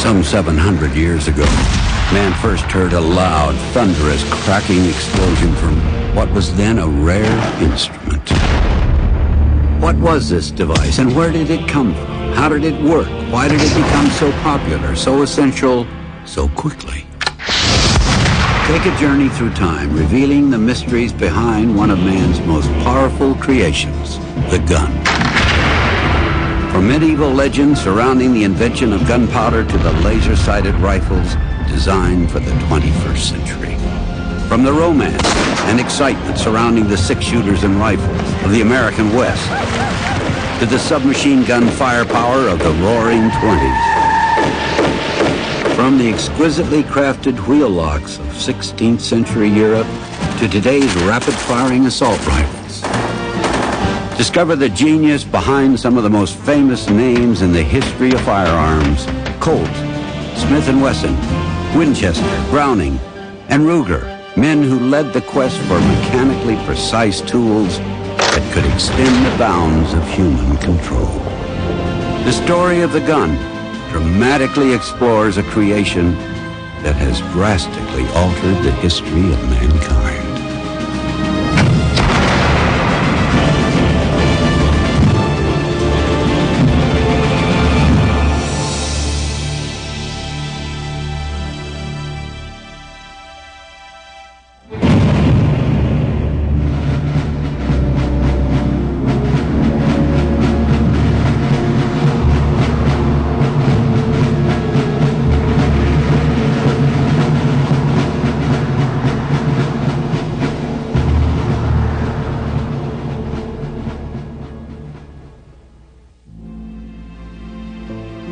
Some 700 years ago, man first heard a loud, thunderous, cracking explosion from what was then a rare instrument. What was this device, and where did it come from? How did it work? Why did it become so popular, so essential, so quickly? Take a journey through time, revealing the mysteries behind one of man's most powerful creations, the gun. From medieval legends surrounding the invention of gunpowder to the laser-sighted rifles designed for the 21st century. From the romance and excitement surrounding the six-shooters and rifles of the American West to the submachine gun firepower of the Roaring '20s. From the exquisitely crafted wheel locks of 16th century Europe to today's rapid-firing assault rifles. Discover the genius behind some of the most famous names in the history of firearms: Colt, Smith & Wesson, Winchester, Browning, and Ruger, men who led the quest for mechanically precise tools that could extend the bounds of human control. The story of the gun dramatically explores a creation that has drastically altered the history of mankind.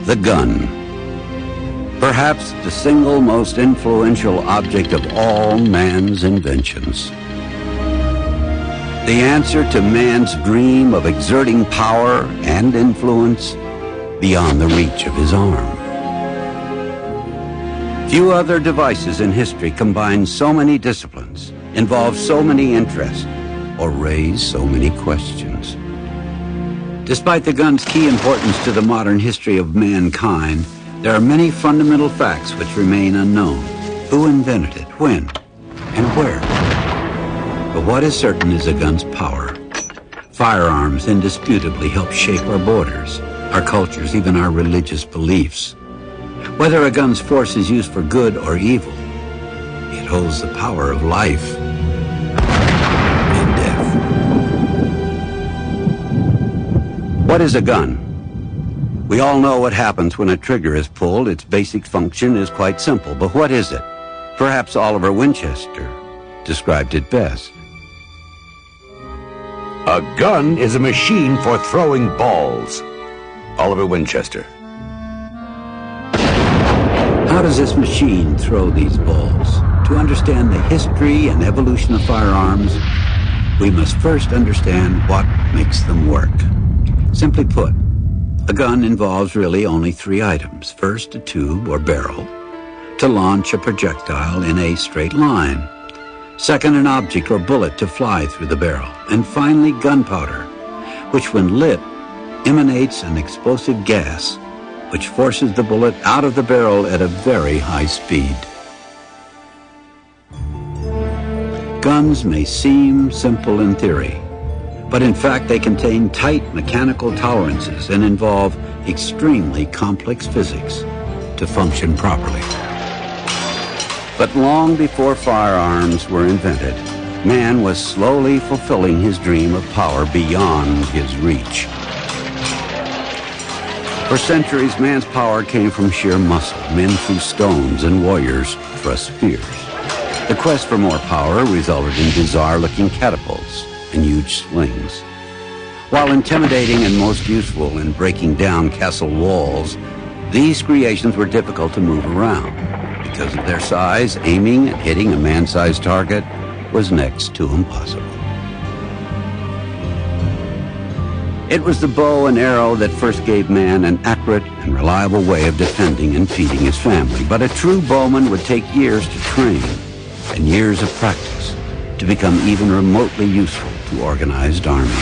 The gun, perhaps the single most influential object of all man's inventions. The answer to man's dream of exerting power and influence beyond the reach of his arm. Few other devices in history combine so many disciplines, involve so many interests, or raise so many questions. Despite the gun's key importance to the modern history of mankind, there are many fundamental facts which remain unknown. Who invented it, when, and where? But what is certain is a gun's power. Firearms indisputably help shape our borders, our cultures, even our religious beliefs. Whether a gun's force is used for good or evil, it holds the power of life and death. What is a gun? We all know what happens when a trigger is pulled. Its basic function is quite simple, but what is it? Perhaps Oliver Winchester described it best. A gun is a machine for throwing balls. Oliver Winchester. How does this machine throw these balls? To understand the history and evolution of firearms, we must first understand what makes them work. Simply put, a gun involves really only three items. First, a tube or barrel to launch a projectile in a straight line. Second, an object or bullet to fly through the barrel. And finally, gunpowder, which when lit emanates an explosive gas which forces the bullet out of the barrel at a very high speed. Guns may seem simple in theory, but in fact they contain tight mechanical tolerances and involve extremely complex physics to function properly. But long before firearms were invented, man was slowly fulfilling his dream of power beyond his reach. For centuries, man's power came from sheer muscle. Men threw stones and warriors thrust spears. The quest for more power resulted in bizarre-looking catapults and huge slings. While intimidating and most useful in breaking down castle walls, these creations were difficult to move around. Because of their size, aiming and hitting a man-sized target was next to impossible. It was the bow and arrow that first gave man an accurate and reliable way of defending and feeding his family. But a true bowman would take years to train and years of practice to become even remotely useful to organized armies.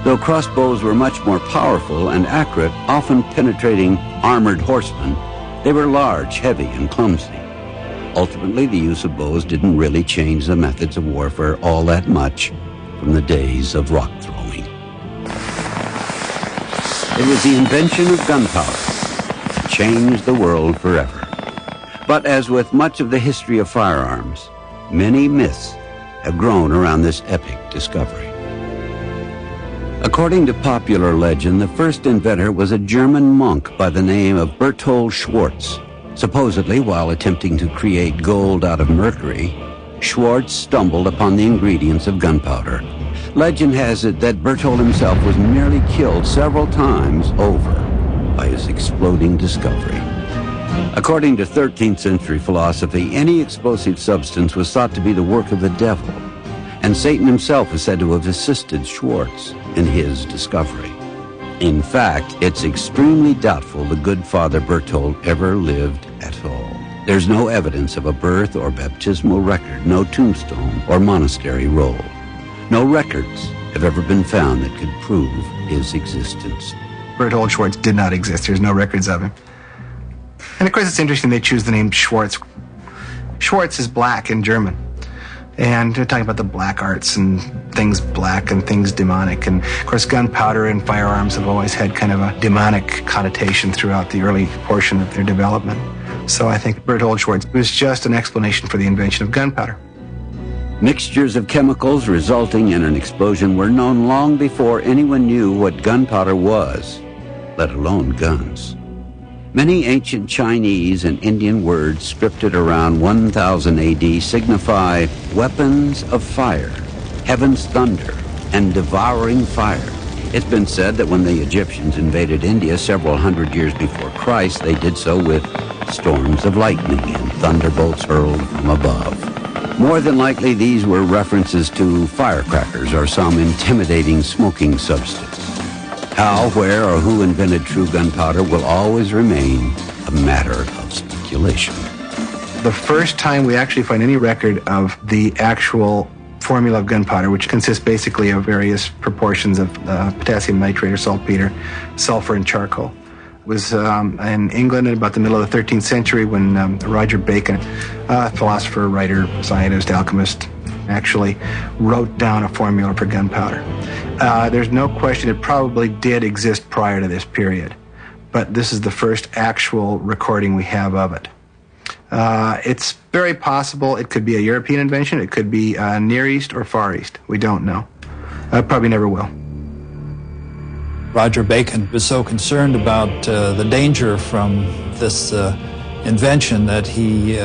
Though crossbows were much more powerful and accurate, often penetrating armored horsemen, they were large, heavy, and clumsy. Ultimately, the use of bows didn't really change the methods of warfare all that much from the days of rock throwing. It was the invention of gunpowder that changed the world forever. But as with much of the history of firearms, many myths have grown around this epic discovery. According to popular legend, the first inventor was a German monk by the name of Berthold Schwarz. Supposedly, while attempting to create gold out of mercury, Schwarz stumbled upon the ingredients of gunpowder. Legend has it that Berthold himself was nearly killed several times over by his exploding discovery. According to 13th century philosophy, any explosive substance was thought to be the work of the devil, and Satan himself is said to have assisted Schwarz in his discovery. In fact, it's extremely doubtful the good Father Berthold ever lived at all. There's no evidence of a birth or baptismal record, no tombstone or monastery roll. No records have ever been found that could prove his existence. Berthold Schwarz did not exist. There's no records of him. And of course it's interesting they choose the name Schwarz. Schwarz is black in German. And they're talking about the black arts and things black and things demonic. And of course gunpowder and firearms have always had kind of a demonic connotation throughout the early portion of their development. So I think Berthold Schwarz was just an explanation for the invention of gunpowder. Mixtures of chemicals resulting in an explosion were known long before anyone knew what gunpowder was, let alone guns. Many ancient Chinese and Indian words scripted around 1000 AD signify weapons of fire, heaven's thunder, and devouring fire. It's been said that when the Egyptians invaded India several hundred years before Christ, they did so with storms of lightning and thunderbolts hurled from above. More than likely, these were references to firecrackers or some intimidating smoking substance. How, where, or who invented true gunpowder will always remain a matter of speculation. The first time we actually find any record of the actual formula of gunpowder, which consists basically of various proportions of potassium nitrate or saltpeter, sulfur, and charcoal, was in England in about the middle of the 13th century when Roger Bacon, philosopher, writer, scientist, alchemist, actually wrote down a formula for gunpowder. There's no question it probably did exist prior to this period, but this is the first actual recording we have of it. It's very possible it could be a European invention, it could be Near East or Far East. We don't know. Probably never will. Roger Bacon was so concerned about the danger from this invention that he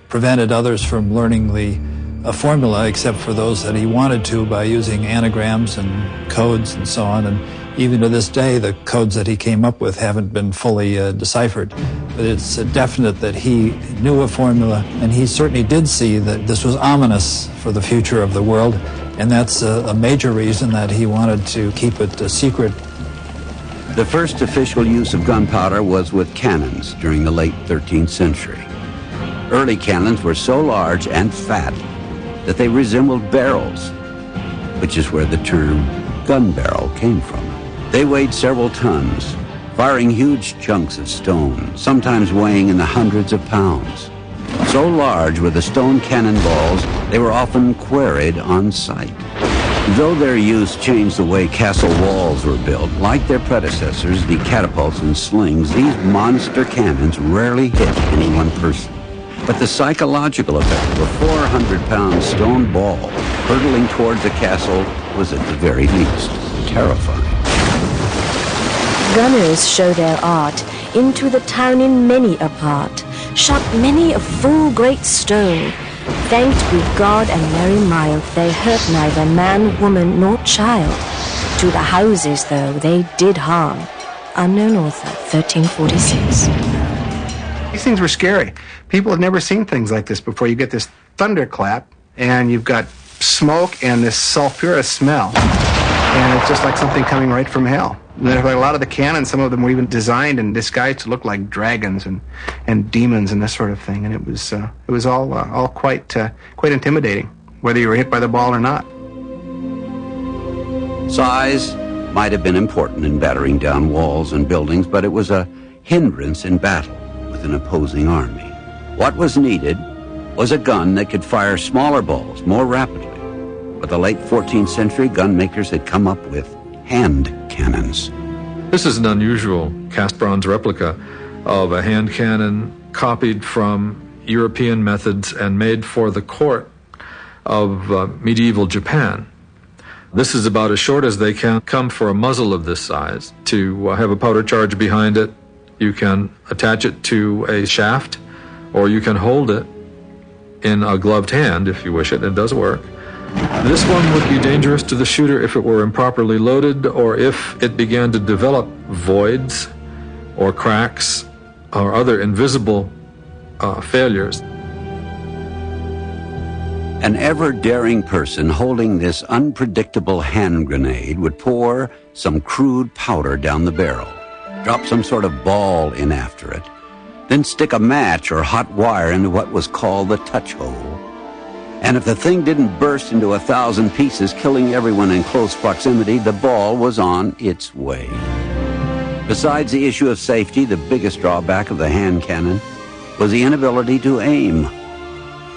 prevented others from learning the formula, except for those that he wanted to, by using anagrams and codes and so on. And even to this day, the codes that he came up with haven't been fully deciphered. But it's definite that he knew a formula, and he certainly did see that this was ominous for the future of the world, and that's a major reason that he wanted to keep it a secret. The first official use of gunpowder was with cannons during the late 13th century. Early cannons were so large and fat that they resembled barrels, which is where the term gun barrel came from. They weighed several tons, firing huge chunks of stone, sometimes weighing in the hundreds of pounds. So large were the stone cannonballs, they were often quarried on site. Though their use changed the way castle walls were built, like their predecessors, the catapults and slings, these monster cannons rarely hit any one person. But the psychological effect of a 400-pound stone ball hurtling towards a castle was at the very least terrifying. Gunners show their art into the town in many a part, shot many a full great stone. Thanked be God and merry mild, they hurt neither man, woman, nor child. To the houses, though, they did harm. Unknown author, 1346. These things were scary. People had never seen things like this before. You get this thunderclap, and you've got smoke and this sulfurous smell. And it's just like something coming right from hell. And there's like a lot of the cannons, some of them were even designed and disguised to look like dragons and demons and this sort of thing. And it was all quite intimidating, whether you were hit by the ball or not. Size might have been important in battering down walls and buildings, but it was a hindrance in battle with an opposing army. What was needed was a gun that could fire smaller balls more rapidly. By the late 14th century, gun makers had come up with hand cannons. This is an unusual cast bronze replica of a hand cannon copied from European methods and made for the court of medieval Japan. This is about as short as they can come for a muzzle of this size. To have a powder charge behind it, you can attach it to a shaft, or you can hold it in a gloved hand if you wish it. It does work. This one would be dangerous to the shooter if it were improperly loaded, or if it began to develop voids or cracks or other invisible failures. An ever-daring person holding this unpredictable hand grenade would pour some crude powder down the barrel, drop some sort of ball in after it, then stick a match or hot wire into what was called the touch hole. And if the thing didn't burst into 1,000 pieces, killing everyone in close proximity, the ball was on its way. Besides the issue of safety, the biggest drawback of the hand cannon was the inability to aim.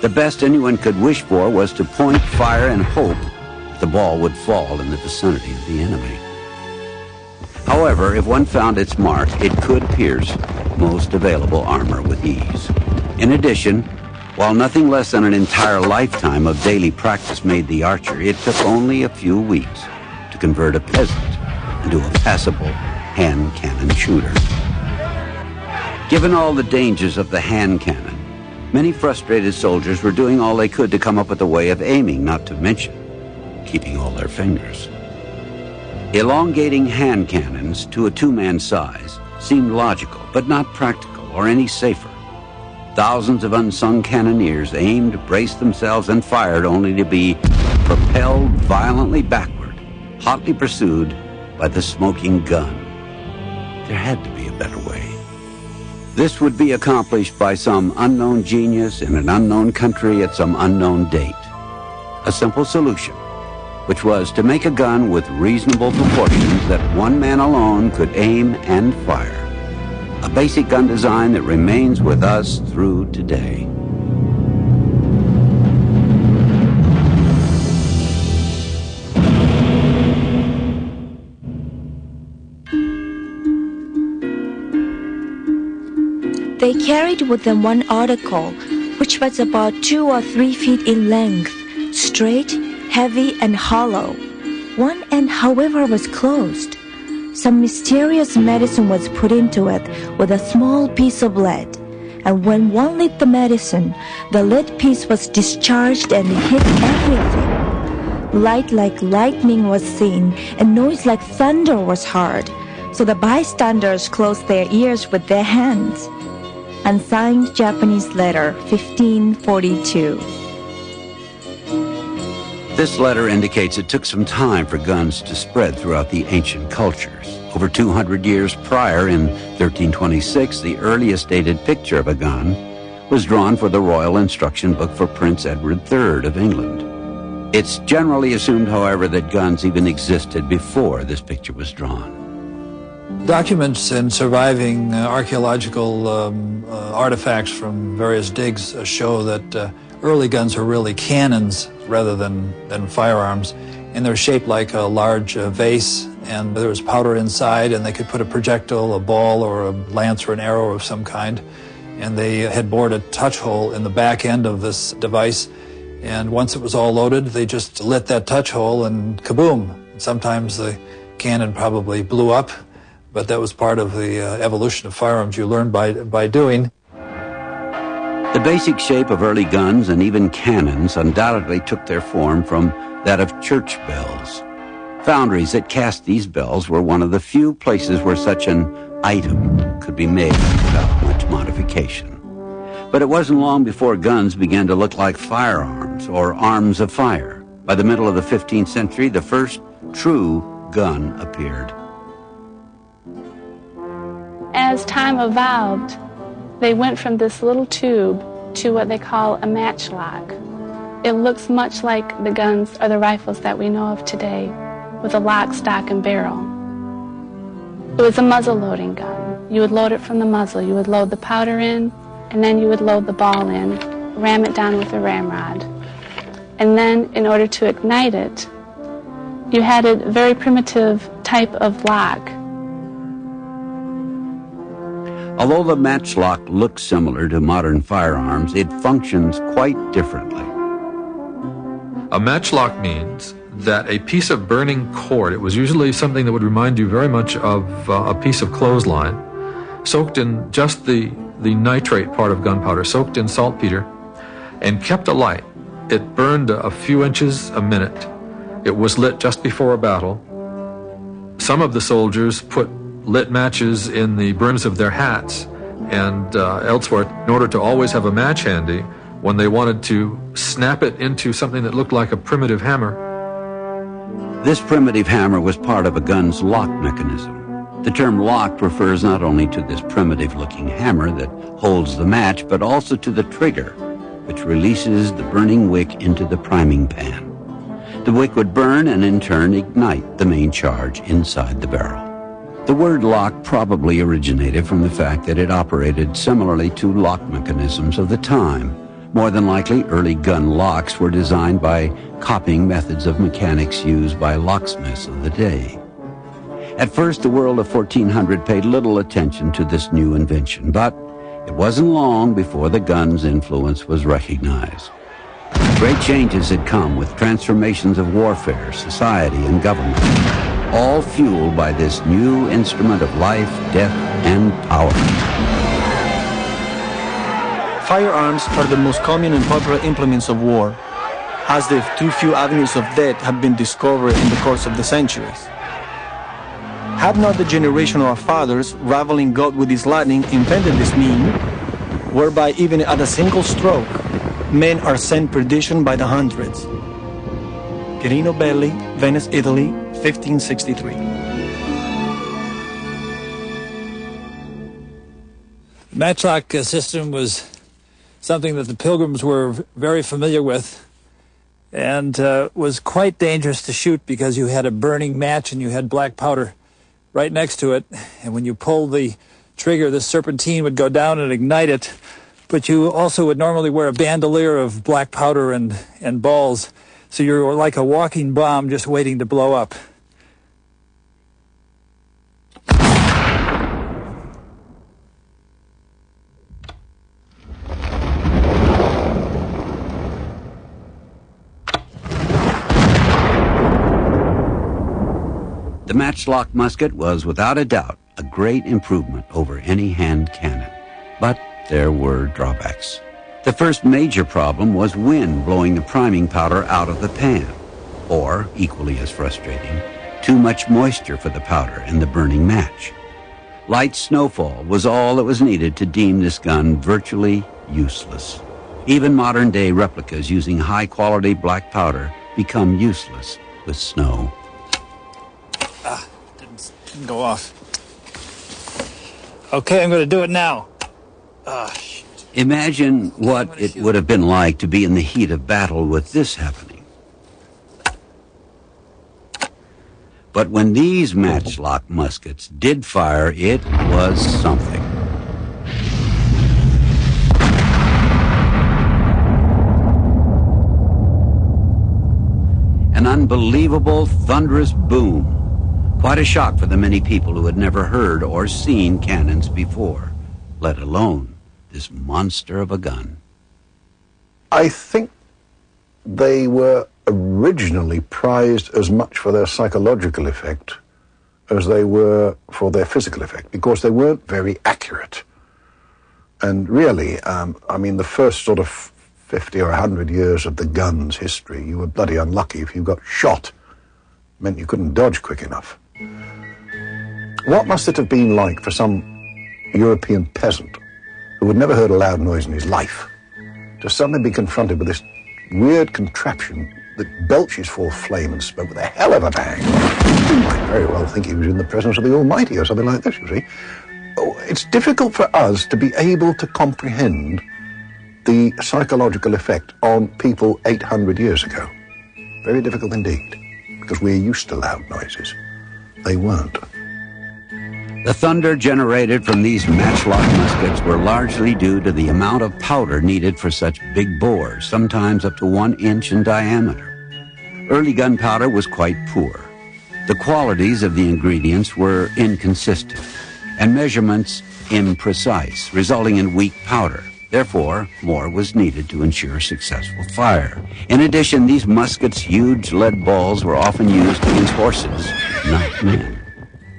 The best anyone could wish for was to point, fire, and hope the ball would fall in the vicinity of the enemy. However, if one found its mark, it could pierce most available armor with ease. In addition, while nothing less than an entire lifetime of daily practice made the archer, it took only a few weeks to convert a peasant into a passable hand cannon shooter. Given all the dangers of the hand cannon, many frustrated soldiers were doing all they could to come up with a way of aiming, not to mention keeping all their fingers. Elongating hand cannons to a two-man size seemed logical, but not practical or any safer. Thousands of unsung cannoneers aimed, braced themselves, and fired only to be propelled violently backward, hotly pursued by the smoking gun. There had to be a better way. This would be accomplished by some unknown genius in an unknown country at some unknown date. A simple solution, which was to make a gun with reasonable proportions that one man alone could aim and fire. A basic gun design that remains with us through today. They carried with them one article, which was about 2 or 3 feet in length, straight, heavy, and hollow. One end, however, was closed. Some mysterious medicine was put into it with a small piece of lead, and when one lit the medicine, the lead piece was discharged and hit everything. Light like lightning was seen, and noise like thunder was heard, so the bystanders closed their ears with their hands. Unsigned Japanese letter, 1542. This letter indicates it took some time for guns to spread throughout the ancient cultures. Over 200 years prior, in 1326, the earliest dated picture of a gun was drawn for the Royal Instruction Book for Prince Edward III of England. It's generally assumed, however, that guns even existed before this picture was drawn. Documents and surviving archaeological artifacts from various digs show that early guns were really cannons rather than firearms, and they're shaped like a large vase, and there was powder inside, and they could put a projectile, a ball, or a lance or an arrow of some kind, and they had bored a touch hole in the back end of this device, and once it was all loaded, they just lit that touch hole and kaboom. Sometimes the cannon probably blew up, but that was part of the evolution of firearms you learned by doing. The basic shape of early guns and even cannons undoubtedly took their form from that of church bells. Foundries that cast these bells were one of the few places where such an item could be made without much modification. But it wasn't long before guns began to look like firearms or arms of fire. By the middle of the 15th century, the first true gun appeared. As time evolved, they went from this little tube to what they call a matchlock. It looks much like the guns or the rifles that we know of today. with a lock, stock, and barrel. It was a muzzle-loading gun. You would load it from the muzzle. You would load the powder in, and then you would load the ball in, ram it down with a ramrod. And then, in order to ignite it, you had a very primitive type of lock. Although the matchlock looks similar to modern firearms, it functions quite differently. A matchlock means that a piece of burning cord, it was usually something that would remind you very much of a piece of clothesline, soaked in just the nitrate part of gunpowder, soaked in saltpeter, and kept alight. It burned a few inches a minute. It was lit just before a battle. Some of the soldiers put lit matches in the brims of their hats and elsewhere in order to always have a match handy when they wanted to snap it into something that looked like a primitive hammer. This primitive hammer was part of a gun's lock mechanism. The term lock refers not only to this primitive-looking hammer that holds the match, but also to the trigger, which releases the burning wick into the priming pan. The wick would burn and in turn ignite the main charge inside the barrel. The word lock probably originated from the fact that it operated similarly to lock mechanisms of the time. More than likely, early gun locks were designed by copying methods of mechanics used by locksmiths of the day. At first, the world of 1400 paid little attention to this new invention, but it wasn't long before the gun's influence was recognized. Great changes had come with transformations of warfare, society, and government, all fueled by this new instrument of life, death, and power. Firearms are the most common and popular implements of war, as the too few avenues of death have been discovered in the course of the centuries. Had not the generation of our fathers, rivaling God with his lightning, invented this mean, whereby even at a single stroke, men are sent perdition by the hundreds. Pierino Belli, Venice, Italy, 1563. The matchlock system was something that the Pilgrims were very familiar with, and was quite dangerous to shoot because you had a burning match and you had black powder right next to it, and when you pulled the trigger, the serpentine would go down and ignite it, but you also would normally wear a bandolier of black powder and balls, so you were like a walking bomb just waiting to blow up. The matchlock musket was, without a doubt, a great improvement over any hand cannon. But there were drawbacks. The first major problem was wind blowing the priming powder out of the pan, or, equally as frustrating, too much moisture for the powder and the burning match. Light snowfall was all that was needed to deem this gun virtually useless. Even modern-day replicas using high-quality black powder become useless with snow. Didn't go off. Okay, I'm going to do it now. Imagine what it would have been like to be in the heat of battle with this happening. But when these matchlock muskets did fire, it was something. An unbelievable, thunderous boom. Quite a shock for the many people who had never heard or seen cannons before, let alone this monster of a gun. I think they were originally prized as much for their psychological effect as they were for their physical effect, because they weren't very accurate. And really, the first sort of 50 or 100 years of the gun's history, you were bloody unlucky if you got shot. It meant you couldn't dodge quick enough. What must it have been like for some European peasant who had never heard a loud noise in his life to suddenly be confronted with this weird contraption that belches forth flame and smoke with a hell of a bang? You might very well think he was in the presence of the Almighty or something like this, you see. It's difficult for us to be able to comprehend the psychological effect on people 800 years ago. Very difficult indeed. because we're used to loud noises. They weren't. The thunder generated from these matchlock muskets were largely due to the amount of powder needed for such big bores, sometimes up to 1 inch in diameter. Early gunpowder was quite poor. The qualities of the ingredients were inconsistent, and measurements imprecise, resulting in weak powder. Therefore, more was needed to ensure successful fire. In addition, these muskets' huge lead balls were often used against horses, not men.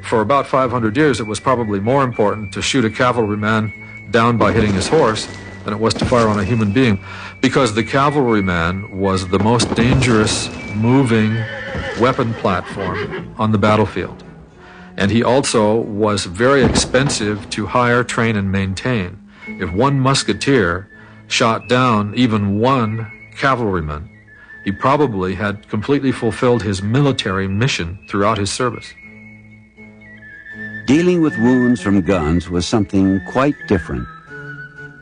For about 500 years, it was probably more important to shoot a cavalryman down by hitting his horse than it was to fire on a human being, because the cavalryman was the most dangerous moving weapon platform on the battlefield. And he also was very expensive to hire, train, and maintain. If one musketeer shot down even one cavalryman, he probably had completely fulfilled his military mission throughout his service. Dealing with wounds from guns was something quite different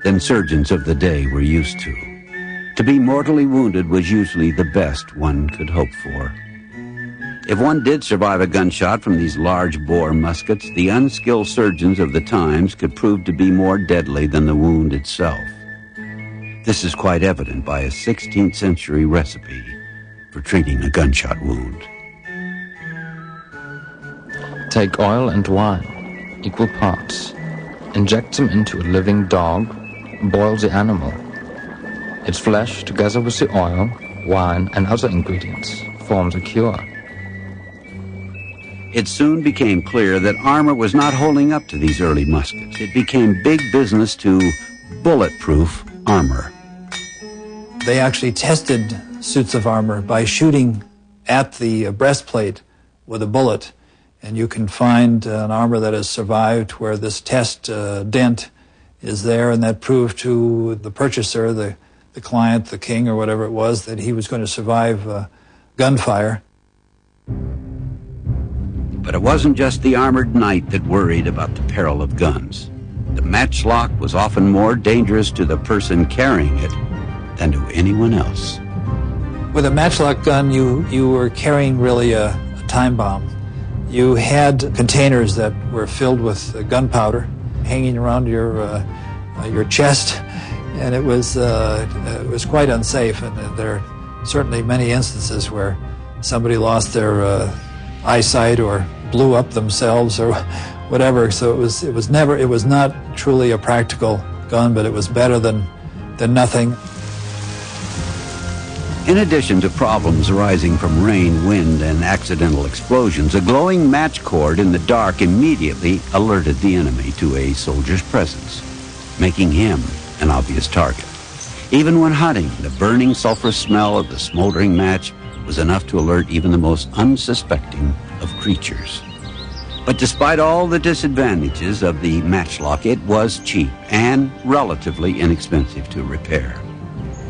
than surgeons of the day were used to. To be mortally wounded was usually the best one could hope for. If one did survive a gunshot from these large bore muskets, the unskilled surgeons of the times could prove to be more deadly than the wound itself. This is quite evident by a 16th century recipe for treating a gunshot wound. Take oil and wine, equal parts. Inject them into a living dog. Boil the animal. Its flesh, together with the oil, wine, and other ingredients, forms a cure. It soon became clear that armor was not holding up to these early muskets. It became big business to bulletproof armor. They actually tested suits of armor by shooting at the breastplate with a bullet. And you can find an armor that has survived where this test dent is there, and that proved to the purchaser, the client, the king, or whatever it was, that he was going to survive gunfire. But it wasn't just the armored knight that worried about the peril of guns. The matchlock was often more dangerous to the person carrying it than to anyone else. With a matchlock gun, you were carrying really a time bomb. You had containers that were filled with gunpowder hanging around your chest, and it was quite unsafe. And there are certainly many instances where somebody lost their eyesight or blew up themselves or whatever. So it was not truly a practical gun, but it was better than nothing. In addition to problems arising from rain, wind, and accidental explosions, a glowing match cord in the dark immediately alerted the enemy to a soldier's presence, making him an obvious target. Even when hunting, the burning sulfurous smell of the smoldering match was enough to alert even the most unsuspecting of creatures. But despite all the disadvantages of the matchlock, it was cheap and relatively inexpensive to repair.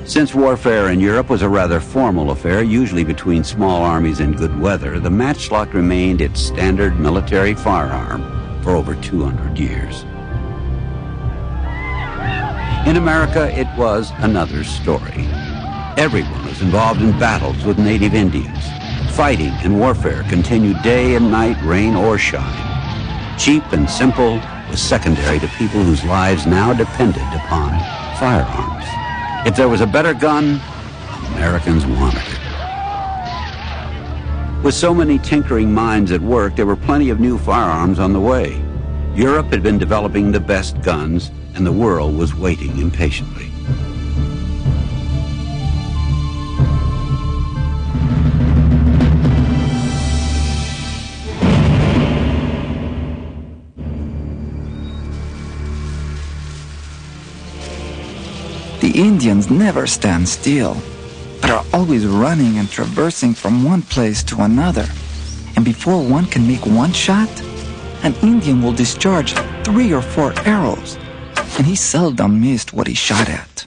Since warfare in Europe was a rather formal affair, usually between small armies in good weather, the matchlock remained its standard military firearm for over 200 years. In America, it was another story. Everyone was involved in battles with native Indians. Fighting and warfare continued day and night, rain or shine. Cheap and simple was secondary to people whose lives now depended upon firearms. If there was a better gun, Americans wanted it. With so many tinkering minds at work, there were plenty of new firearms on the way. Europe had been developing the best guns, and the world was waiting impatiently. The Indians never stand still, but are always running and traversing from one place to another. And before one can make one shot, an Indian will discharge 3 or 4 arrows, and he seldom missed what he shot at.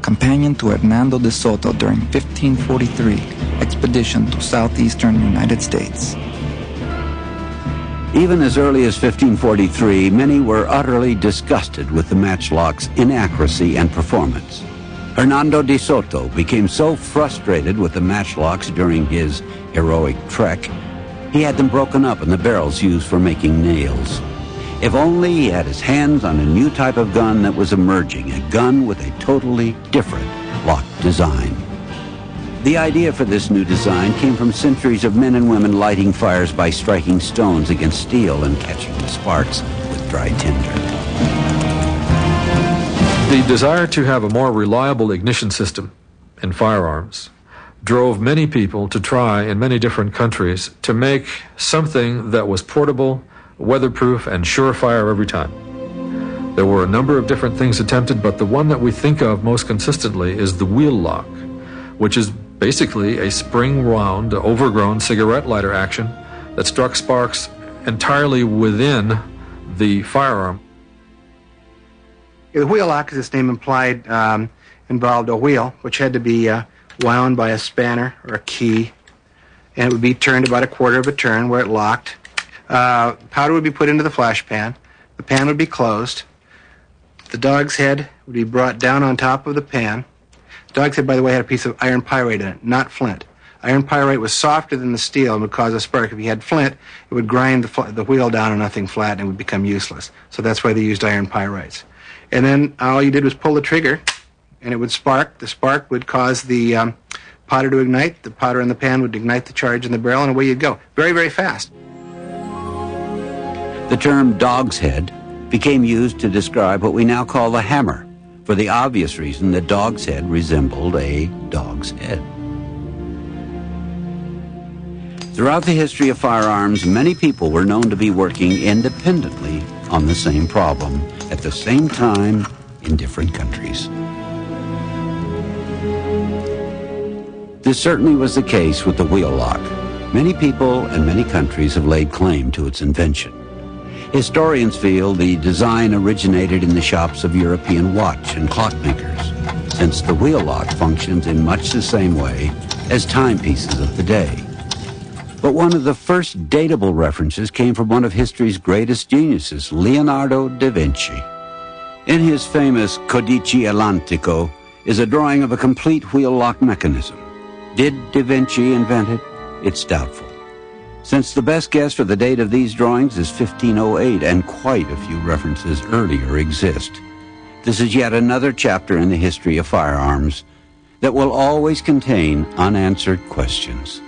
Companion to Hernando de Soto during 1543 expedition to southeastern United States. Even as early as 1543, many were utterly disgusted with the matchlock's inaccuracy and performance. Hernando de Soto became so frustrated with the matchlocks during his heroic trek, he had them broken up and the barrels used for making nails. If only he had his hands on a new type of gun that was emerging, a gun with a totally different lock design. The idea for this new design came from centuries of men and women lighting fires by striking stones against steel and catching the sparks with dry tinder. The desire to have a more reliable ignition system in firearms drove many people to try in many different countries to make something that was portable, weatherproof, and surefire every time. There were a number of different things attempted, but the one that we think of most consistently is the wheel lock, which is basically a spring-wound, overgrown cigarette lighter action that struck sparks entirely within the firearm. The wheel lock, as its name implied, involved a wheel, which had to be wound by a spanner or a key, and it would be turned about a quarter of a turn where it locked. Powder would be put into the flash pan. The pan would be closed. The dog's head would be brought down on top of the pan. The dog's head, by the way, had a piece of iron pyrite in it, not flint. Iron pyrite was softer than the steel and would cause a spark. If you had flint, it would grind the wheel down on nothing flat and it would become useless. So that's why they used iron pyrites. And then all you did was pull the trigger, and it would spark. The spark would cause the powder to ignite. The powder in the pan would ignite the charge in the barrel, and away you'd go. Very, very fast. The term dog's head became used to describe what we now call the hammer, for the obvious reason that dog's head resembled a dog's head. Throughout the history of firearms, many people were known to be working independently on the same problem at the same time in different countries. This certainly was the case with the wheel lock. Many people and many countries have laid claim to its invention. Historians feel the design originated in the shops of European watch and clockmakers, since the wheel lock functions in much the same way as timepieces of the day. But one of the first datable references came from one of history's greatest geniuses, Leonardo da Vinci. In his famous Codice Atlantico is a drawing of a complete wheel lock mechanism. Did da Vinci invent it? It's doubtful, since the best guess for the date of these drawings is 1508, and quite a few references earlier exist. This is yet another chapter in the history of firearms that will always contain unanswered questions.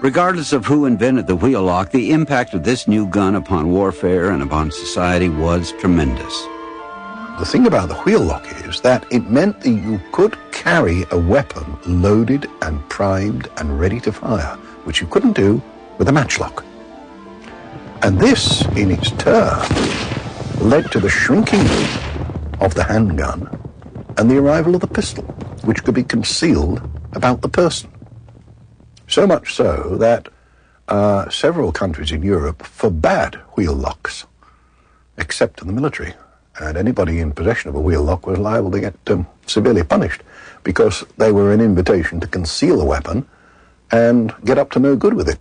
Regardless of who invented the wheel lock, the impact of this new gun upon warfare and upon society was tremendous. The thing about the wheel lock is that it meant that you could carry a weapon loaded and primed and ready to fire, which you couldn't do with a matchlock. And this, in its turn, led to the shrinking of the handgun and the arrival of the pistol, which could be concealed about the person. So much so that several countries in Europe forbade wheel locks, except in the military. And anybody in possession of a wheel lock was liable to get severely punished, because they were an invitation to conceal a weapon and get up to no good with it.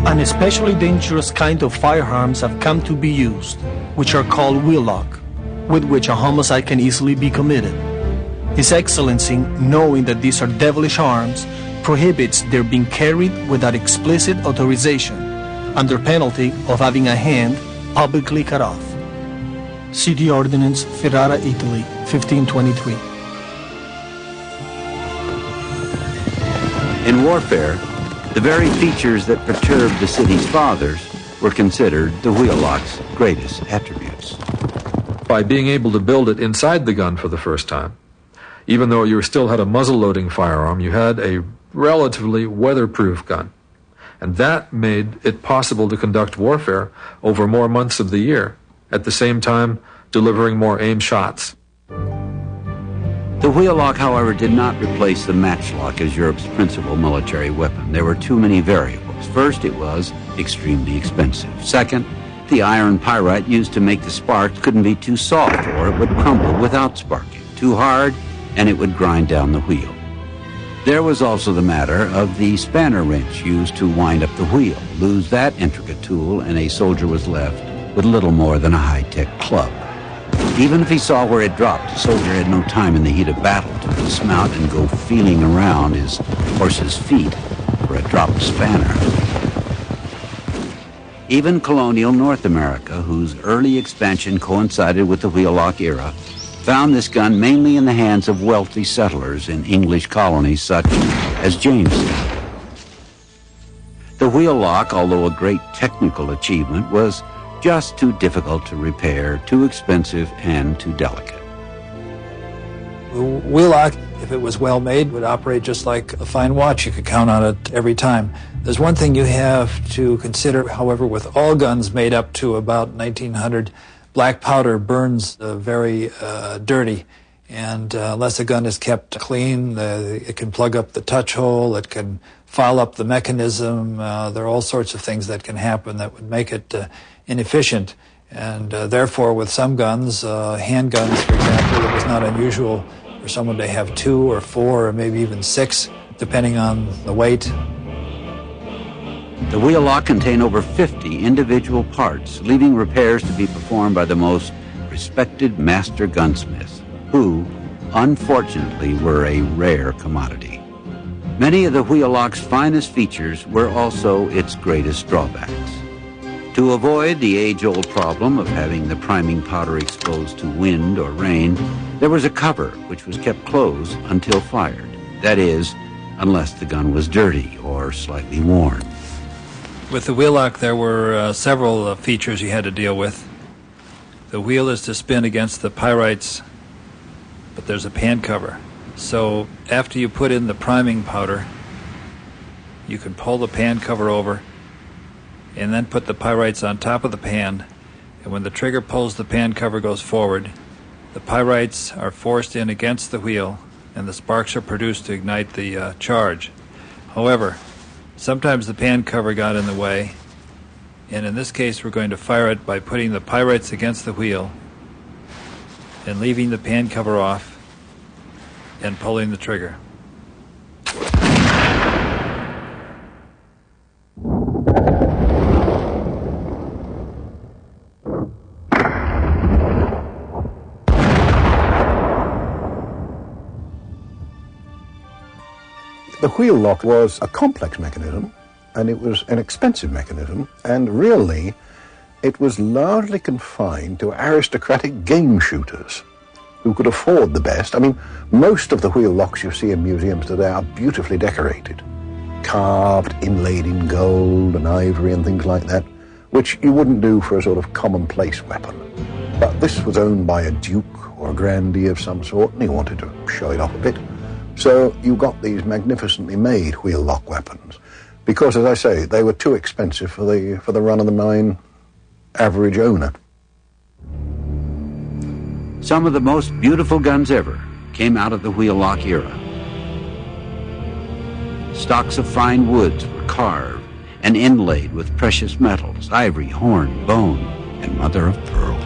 An especially dangerous kind of firearms have come to be used, which are called wheel lock, with which a homicide can easily be committed. His Excellency, knowing that these are devilish arms, prohibits their being carried without explicit authorization, under penalty of having a hand publicly cut off. See the Ordinance, Ferrara, Italy, 1523. In warfare, the very features that perturbed the city's fathers were considered the wheel lock's greatest attributes. By being able to build it inside the gun for the first time, even though you still had a muzzle-loading firearm, you had a relatively weatherproof gun. And that made it possible to conduct warfare over more months of the year, at the same time delivering more aimed shots. The wheel lock, however, did not replace the matchlock as Europe's principal military weapon. There were too many variables. First, it was extremely expensive. Second, the iron pyrite used to make the sparks couldn't be too soft, or it would crumble without sparking. Too hard, and it would grind down the wheel. There was also the matter of the spanner wrench used to wind up the wheel. Lose that intricate tool, and a soldier was left with little more than a high-tech club. Even if he saw where it dropped, the soldier had no time in the heat of battle to dismount and go feeling around his horse's feet for a dropped spanner. Even colonial North America, whose early expansion coincided with the wheel-lock era, found this gun mainly in the hands of wealthy settlers in English colonies such as Jamestown. The wheel-lock, although a great technical achievement, was just too difficult to repair, too expensive, and too delicate. The wheel-lock, if it was well made, would operate just like a fine watch. You could count on it every time. There's one thing you have to consider, however, with all guns made up to about 1900, black powder burns very dirty. And unless a gun is kept clean, it can plug up the touch hole, it can foul up the mechanism. There are all sorts of things that can happen that would make it inefficient. And therefore, with some guns, handguns, for example, it was not unusual for someone to have 2 or 4 or maybe even 6, depending on the weight. The wheel-lock contained over 50 individual parts, leaving repairs to be performed by the most respected master gunsmiths, who, unfortunately, were a rare commodity. Many of the wheel-lock's finest features were also its greatest drawbacks. To avoid the age-old problem of having the priming powder exposed to wind or rain, there was a cover which was kept closed until fired. That is, unless the gun was dirty or slightly worn. With the wheel-lock, there were several features you had to deal with. The wheel is to spin against the pyrites, but there's a pan cover. So after you put in the priming powder, you can pull the pan cover over and then put the pyrites on top of the pan, and when the trigger pulls, the pan cover goes forward. The pyrites are forced in against the wheel, and the sparks are produced to ignite the charge. However, sometimes the pan cover got in the way, and in this case we're going to fire it by putting the pyrites against the wheel and leaving the pan cover off and pulling the trigger. The wheel lock was a complex mechanism, and it was an expensive mechanism, and really it was largely confined to aristocratic game shooters who could afford the best. I mean, most of the wheel locks you see in museums today are beautifully decorated, carved, inlaid in gold and ivory and things like that, which you wouldn't do for a sort of commonplace weapon. But this was owned by a duke or a grandee of some sort, and he wanted to show it off a bit. So you got these magnificently made wheel lock weapons because, as I say, they were too expensive for the run-of-the-mine average owner. Some of the most beautiful guns ever came out of the wheel-lock era. Stocks of fine woods were carved and inlaid with precious metals, ivory, horn, bone, and mother of pearl.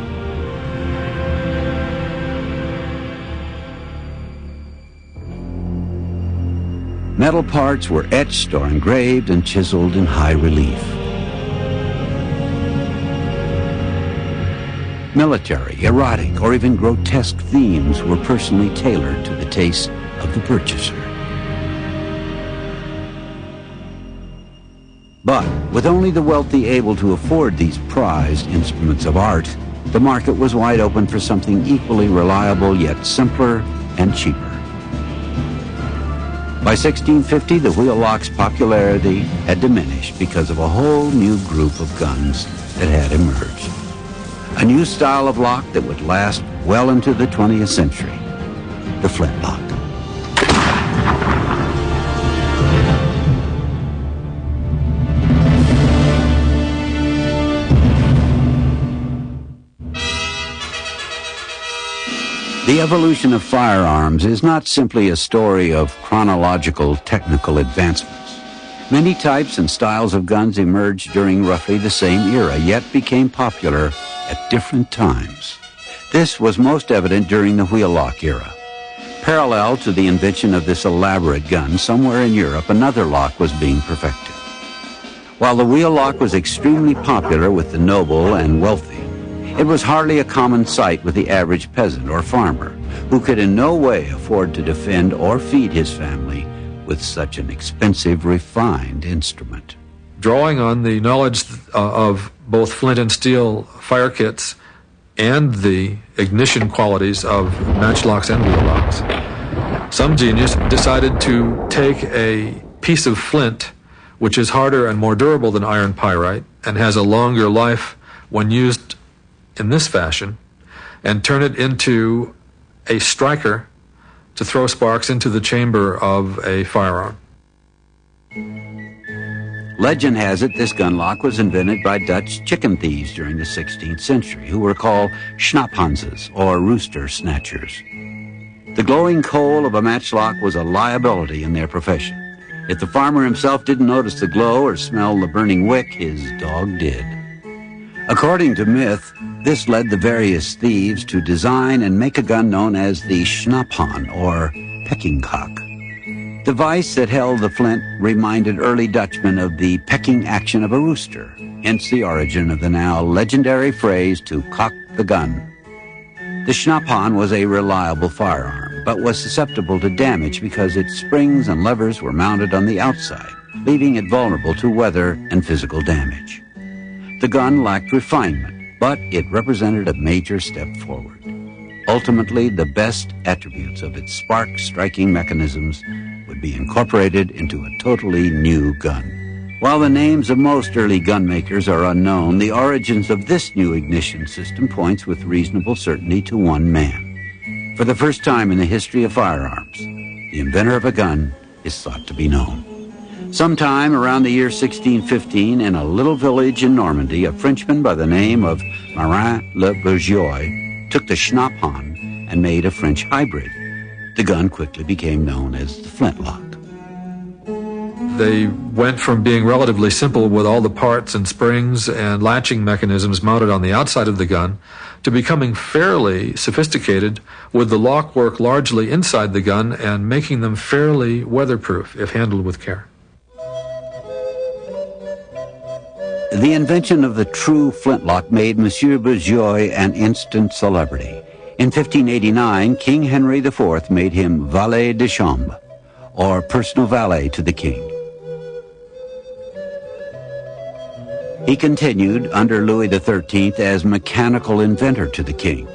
Metal parts were etched or engraved and chiseled in high relief. Military, erotic, or even grotesque themes were personally tailored to the taste of the purchaser. But with only the wealthy able to afford these prized instruments of art, the market was wide open for something equally reliable yet simpler and cheaper. By 1650, the wheel-lock's popularity had diminished because of a whole new group of guns that had emerged. A new style of lock that would last well into the 20th century, the flintlock. The evolution of firearms is not simply a story of chronological technical advancements. Many types and styles of guns emerged during roughly the same era, yet became popular at different times. This was most evident during the wheel-lock era. Parallel to the invention of this elaborate gun, somewhere in Europe, another lock was being perfected. While the wheel-lock was extremely popular with the noble and wealthy, It was hardly a common sight with the average peasant or farmer, who could in no way afford to defend or feed his family with such an expensive, refined instrument. Drawing on the knowledge of both flint and steel fire kits and the ignition qualities of matchlocks and wheel locks, some genius decided to take a piece of flint, which is harder and more durable than iron pyrite and has a longer life when used in this fashion, and turn it into a striker to throw sparks into the chamber of a firearm. Legend has it this gun lock was invented by Dutch chicken thieves during the 16th century, who were called schnapphanses, or rooster snatchers. The glowing coal of a matchlock was a liability in their profession. If the farmer himself didn't notice the glow or smell the burning wick, his dog did. According to myth, this led the various thieves to design and make a gun known as the schnapphan, or pecking cock. The device that held the flint reminded early Dutchmen of the pecking action of a rooster, hence the origin of the now legendary phrase to cock the gun. The schnapphan was a reliable firearm, but was susceptible to damage because its springs and levers were mounted on the outside, leaving it vulnerable to weather and physical damage. The gun lacked refinement, but it represented a major step forward. Ultimately, the best attributes of its spark-striking mechanisms would be incorporated into a totally new gun. While the names of most early gun makers are unknown, the origins of this new ignition system points with reasonable certainty to one man. For the first time in the history of firearms, the inventor of a gun is thought to be known. Sometime around the year 1615, in a little village in Normandy, a Frenchman by the name of Marin le Bourgeois took the schnapphan and made a French hybrid. The gun quickly became known as the flintlock. They went from being relatively simple with all the parts and springs and latching mechanisms mounted on the outside of the gun to becoming fairly sophisticated with the lock work largely inside the gun and making them fairly weatherproof if handled with care. The invention of the true flintlock made Monsieur Bourgeois an instant celebrity. In 1589, King Henry IV made him valet de chambre, or personal valet to the king. He continued under Louis XIII as mechanical inventor to the king.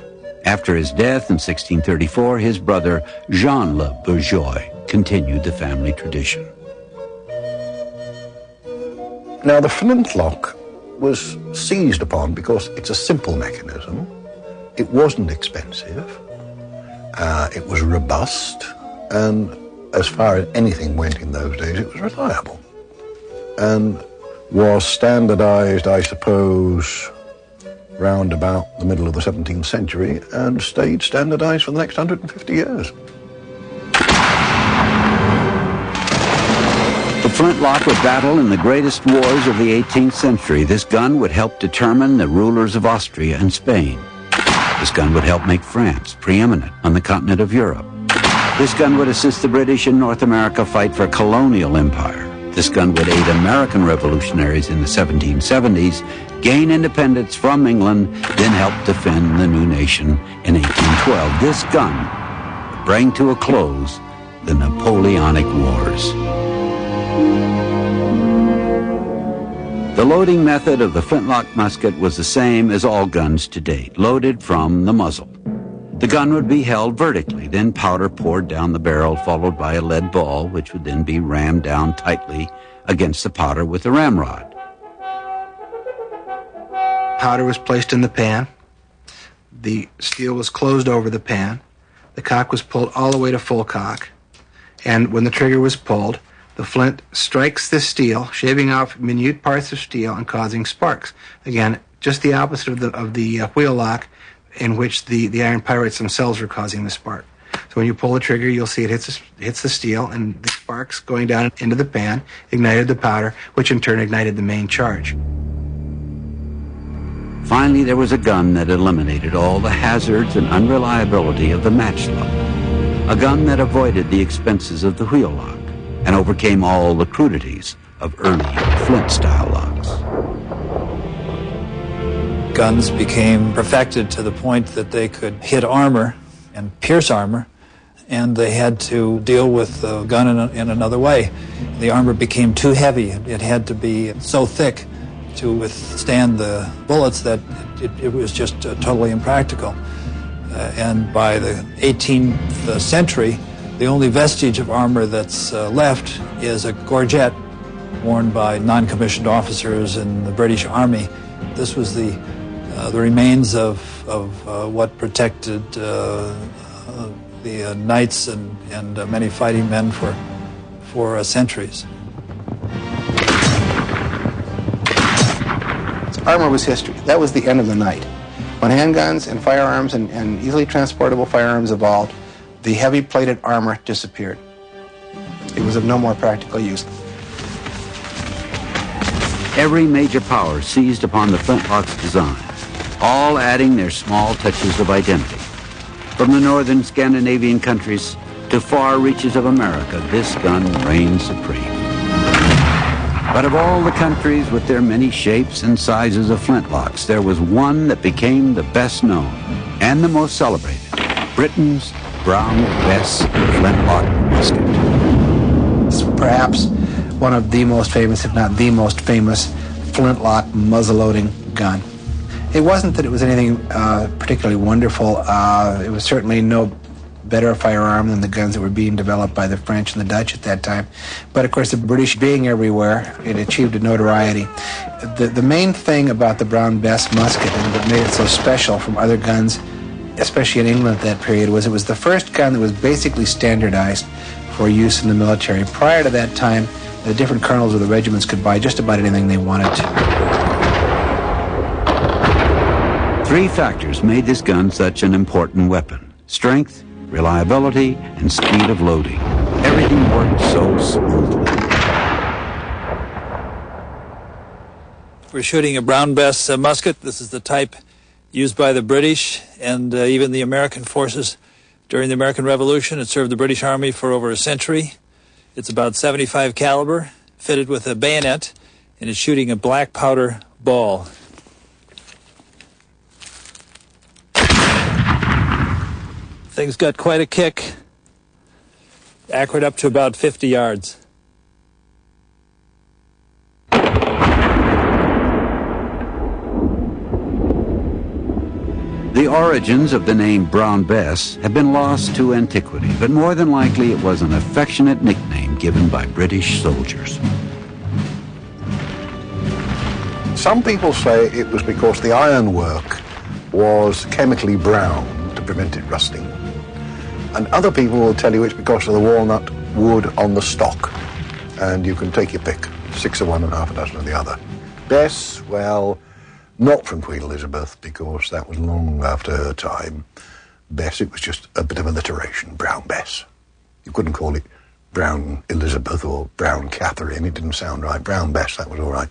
After his death in 1634, his brother Jean le Bourgeois continued the family tradition. Now, the flintlock was seized upon because it's a simple mechanism. It wasn't expensive. It was robust. And as far as anything went in those days, it was reliable. And was standardized, I suppose, round about the middle of the 17th century and stayed standardized for the next 150 years. The flintlock would battle in the greatest wars of the 18th century. This gun would help determine the rulers of Austria and Spain. This gun would help make France preeminent on the continent of Europe. This gun would assist the British in North America fight for colonial empire. This gun would aid American revolutionaries in the 1770s, gain independence from England, then help defend the new nation in 1812. This gun would bring to a close the Napoleonic Wars. The loading method of the flintlock musket was the same as all guns to date, loaded from the muzzle. The gun would be held vertically, then powder poured down the barrel, followed by a lead ball, which would then be rammed down tightly against the powder with a ramrod. Powder was placed in the pan. The steel was closed over the pan. The cock was pulled all the way to full cock. And when the trigger was pulled, the flint strikes the steel, shaving off minute parts of steel and causing sparks. Again, just the opposite of the wheel lock, in which the iron pyrites themselves are causing the spark. So when you pull the trigger, you'll see it hits the steel, and the sparks going down into the pan ignited the powder, which in turn ignited the main charge. Finally, there was a gun that eliminated all the hazards and unreliability of the matchlock. A gun that avoided the expenses of the wheel lock and overcame all the crudities of early flint-style locks. guns became perfected to the point that they could hit armor and pierce armor, and they had to deal with the gun in another way. The armor became too heavy. It had to be so thick to withstand the bullets that it was just totally impractical. And by the 18th century, the only vestige of armor that's left is a gorget worn by non-commissioned officers in the British Army. This was the remains of what protected the knights and many fighting men for centuries. Armor was history. That was the end of the night. When handguns and firearms and easily transportable firearms evolved, the heavy plated armor disappeared. It was of no more practical use. Every major power seized upon the flintlock's design, all adding their small touches of identity. From the northern Scandinavian countries to far reaches of America, this gun reigned supreme. But of all the countries with their many shapes and sizes of flintlocks, there was one that became the best known and the most celebrated, Britain's Brown Bess flintlock musket. It's perhaps one of the most famous, if not the most famous, flintlock muzzleloading gun. It wasn't that it was anything particularly wonderful. It was certainly no better a firearm than the guns that were being developed by the French and the Dutch at that time. But of course, the British being everywhere, it achieved a notoriety. The main thing about the Brown Bess musket and what made it so special from other guns, especially in England at that period, was it was the first gun that was basically standardized for use in the military. Prior to that time, the different colonels of the regiments could buy just about anything they wanted to. Three factors made this gun such an important weapon: strength, reliability, and speed of loading. Everything worked so smoothly. We're shooting a Brown Bess musket. This is the type used by the British and even the American forces during the American Revolution. It served the British Army for over a century. It's about 75 caliber, fitted with a bayonet, and it's shooting a black powder ball. Thing's got quite a kick, accurate up to about 50 yards. The origins of the name Brown Bess have been lost to antiquity, but more than likely it was an affectionate nickname given by British soldiers. Some people say it was because the ironwork was chemically brown to prevent it rusting. And other people will tell you it's because of the walnut wood on the stock. And you can take your pick, 6 of one and half a dozen of the other. Bess, well, not from Queen Elizabeth, because that was long after her time. Bess, it was just a bit of alliteration, Brown Bess. You couldn't call it Brown Elizabeth or Brown Catherine, it didn't sound right. Brown Bess, that was all right.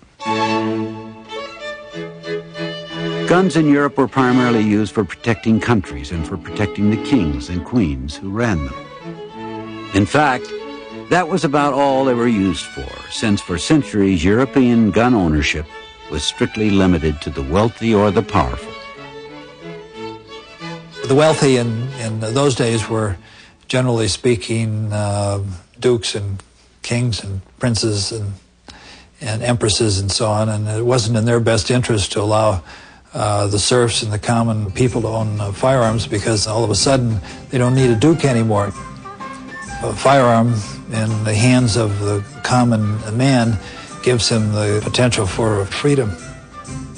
Guns in Europe were primarily used for protecting countries and for protecting the kings and queens who ran them. In fact, that was about all they were used for, since for centuries European gun ownership was strictly limited to the wealthy or the powerful. The wealthy in those days were, generally speaking, dukes and kings and princes and empresses and so on, and it wasn't in their best interest to allow the serfs and the common people to own firearms, because all of a sudden they don't need a duke anymore. A firearm in the hands of the common man gives him the potential for freedom.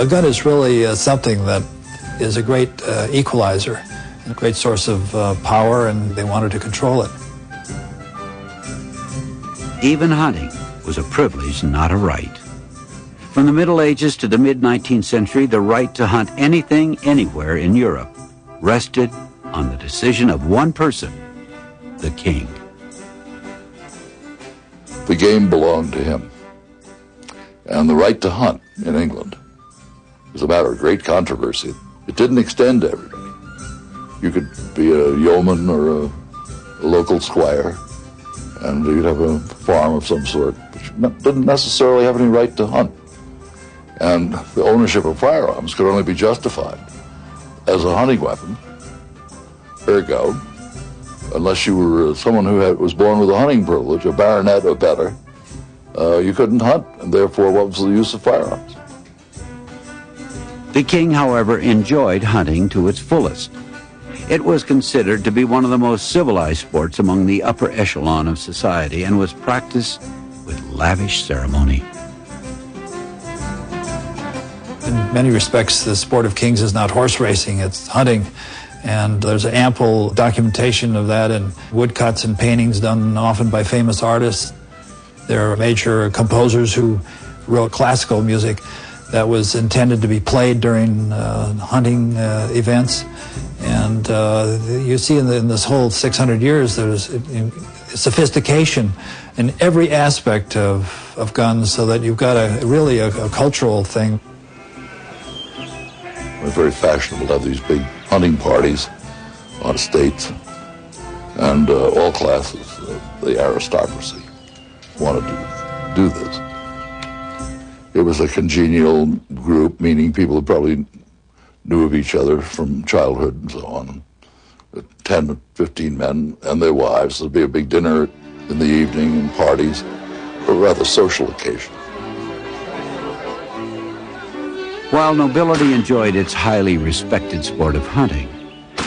A gun is really something that is a great equalizer, a great source of power, and they wanted to control it. Even hunting was a privilege, not a right. From the Middle Ages to the mid-19th century, the right to hunt anything, anywhere in Europe rested on the decision of one person, the king. The game belonged to him. And the right to hunt in England was a matter of great controversy. It didn't extend to everybody. You could be a yeoman or a local squire, and you'd have a farm of some sort, but you didn't necessarily have any right to hunt. And the ownership of firearms could only be justified as a hunting weapon. Ergo, unless you were someone who was born with a hunting privilege, a baronet or better, you couldn't hunt, and therefore what was the use of firearms? The king, however, enjoyed hunting to its fullest. It was considered to be one of the most civilized sports among the upper echelon of society and was practiced with lavish ceremony. In many respects, the sport of kings is not horse racing, it's hunting. And there's ample documentation of that in woodcuts and paintings done often by famous artists. There are major composers who wrote classical music that was intended to be played during hunting events. And you see in this whole 600 years, there's sophistication in every aspect of guns, so that you've got really a cultural thing. It was very fashionable to have these big hunting parties on estates, and all classes of the aristocracy wanted to do this. It was a congenial group, meaning people who probably knew of each other from childhood and so on. 10 or 15 men and their wives. There'd be a big dinner in the evening and parties, a rather social occasion. While nobility enjoyed its highly respected sport of hunting,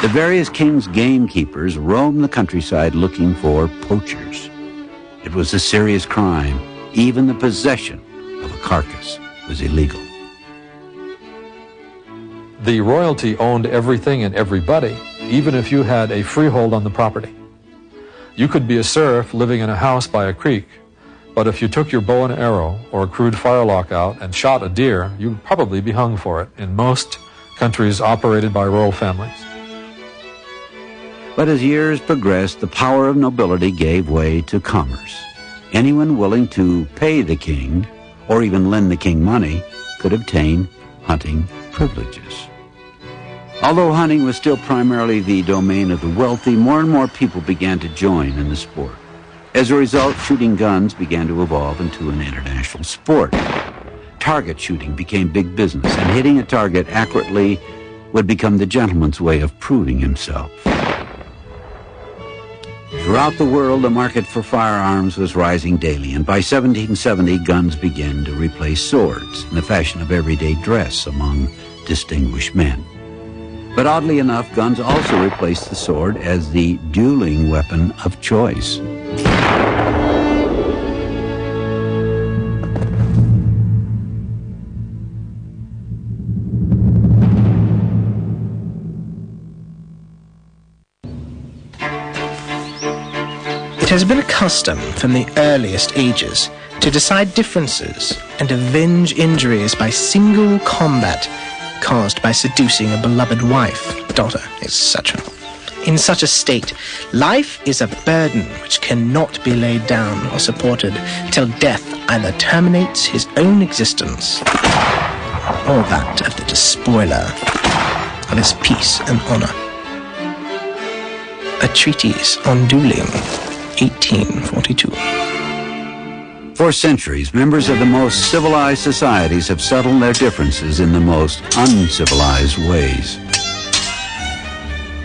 the various kings' gamekeepers roamed the countryside looking for poachers. It was a serious crime. Even the possession of a carcass was illegal. The royalty owned everything and everybody, even if you had a freehold on the property. You could be a serf living in a house by a creek, but if you took your bow and arrow or a crude firelock out and shot a deer, you'd probably be hung for it in most countries operated by royal families. But as years progressed, the power of nobility gave way to commerce. Anyone willing to pay the king, or even lend the king money, could obtain hunting privileges. Although hunting was still primarily the domain of the wealthy, more and more people began to join in the sport. As a result, shooting guns began to evolve into an international sport. Target shooting became big business, and hitting a target accurately would become the gentleman's way of proving himself. Throughout the world, the market for firearms was rising daily, and by 1770, guns began to replace swords in the fashion of everyday dress among distinguished men. But oddly enough, guns also replaced the sword as the dueling weapon of choice. It has been a custom from the earliest ages to decide differences and avenge injuries by single combat caused by seducing a beloved wife, daughter, etc. In such a state, life is a burden which cannot be laid down or supported till death either terminates his own existence or that of the despoiler of his peace and honor. A treatise on dueling, 1842. For centuries, members of the most civilized societies have settled their differences in the most uncivilized ways.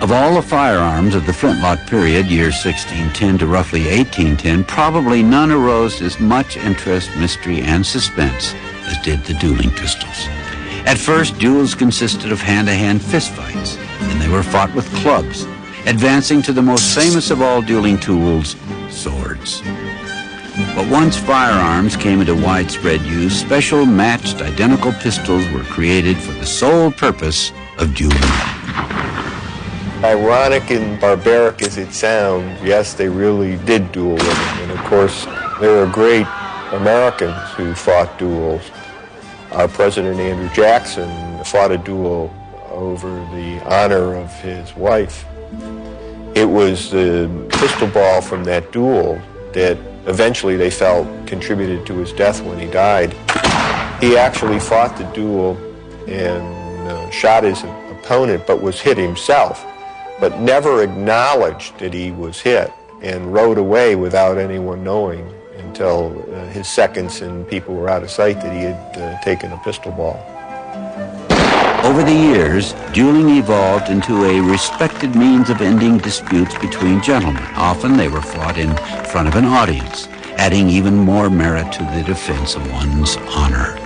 Of all the firearms of the flintlock period, years 1610 to roughly 1810, probably none arose as much interest, mystery, and suspense as did the dueling pistols. At first, duels consisted of hand-to-hand fistfights, and they were fought with clubs, advancing to the most famous of all dueling tools, swords. But once firearms came into widespread use, special matched identical pistols were created for the sole purpose of dueling. Ironic and barbaric as it sounds, yes, they really did duel with them. And of course, there are great Americans who fought duels. Our President Andrew Jackson fought a duel over the honor of his wife. It was the pistol ball from that duel that eventually they felt contributed to his death when he died. He actually fought the duel and shot his opponent, but was hit himself, but never acknowledged that he was hit and rode away without anyone knowing until his seconds and people were out of sight that he had taken a pistol ball. Over the years, dueling evolved into a respected means of ending disputes between gentlemen. Often they were fought in front of an audience, adding even more merit to the defense of one's honor.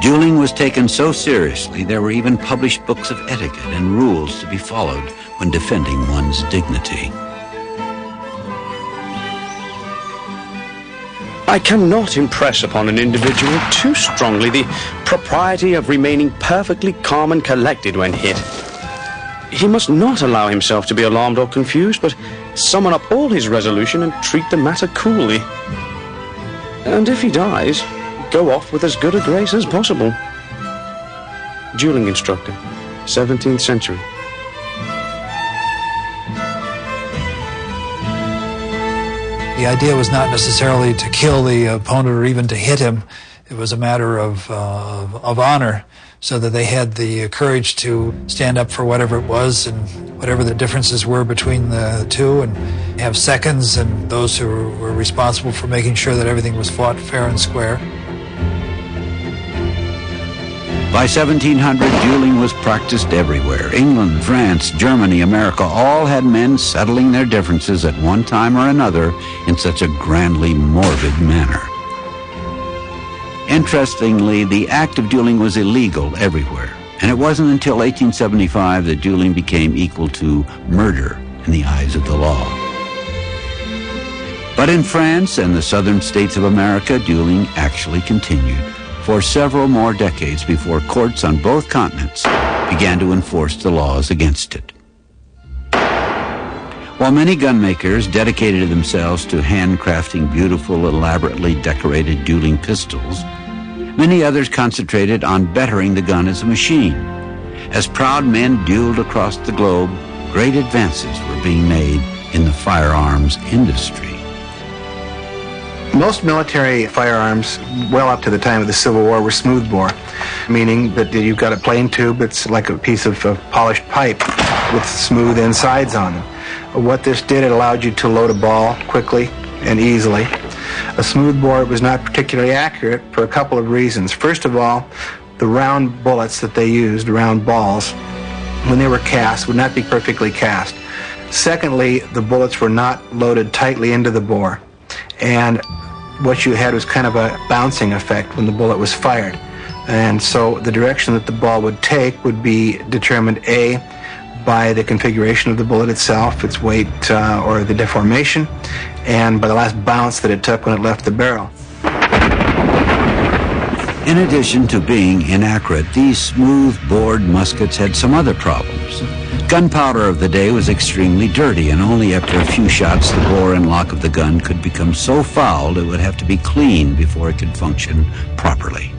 Dueling was taken so seriously, there were even published books of etiquette and rules to be followed when defending one's dignity. I cannot impress upon an individual too strongly the propriety of remaining perfectly calm and collected when hit. He must not allow himself to be alarmed or confused, but summon up all his resolution and treat the matter coolly. And if he dies, go off with as good a grace as possible. Dueling instructor, 17th century. The idea was not necessarily to kill the opponent or even to hit him. It was a matter of honor, so that they had the courage to stand up for whatever it was and whatever the differences were between the two, and have seconds and those who were responsible for making sure that everything was fought fair and square. By 1700, dueling was practiced everywhere. England, France, Germany, America all had men settling their differences at one time or another in such a grandly morbid manner. Interestingly, the act of dueling was illegal everywhere, and it wasn't until 1875 that dueling became equal to murder in the eyes of the law. But in France and the southern states of America, dueling actually continued for several more decades before courts on both continents began to enforce the laws against it. While many gun makers dedicated themselves to handcrafting beautiful, elaborately decorated dueling pistols, many others concentrated on bettering the gun as a machine. As proud men dueled across the globe, great advances were being made in the firearms industry. Most military firearms, well up to the time of the Civil War, were smoothbore, meaning that you've got a plain tube, it's like a piece of polished pipe with smooth insides on them. What this did, it allowed you to load a ball quickly and easily. A smoothbore was not particularly accurate for a couple of reasons. First of all, the round bullets that they used, round balls, when they were cast, would not be perfectly cast. Secondly, the bullets were not loaded tightly into the bore, and what you had was kind of a bouncing effect when the bullet was fired. And so the direction that the ball would take would be determined, A, by the configuration of the bullet itself, its weight or the deformation, and by the last bounce that it took when it left the barrel. In addition to being inaccurate, these smooth-bored muskets had some other problems. Gunpowder of the day was extremely dirty, and only after a few shots the bore and lock of the gun could become so fouled it would have to be cleaned before it could function properly.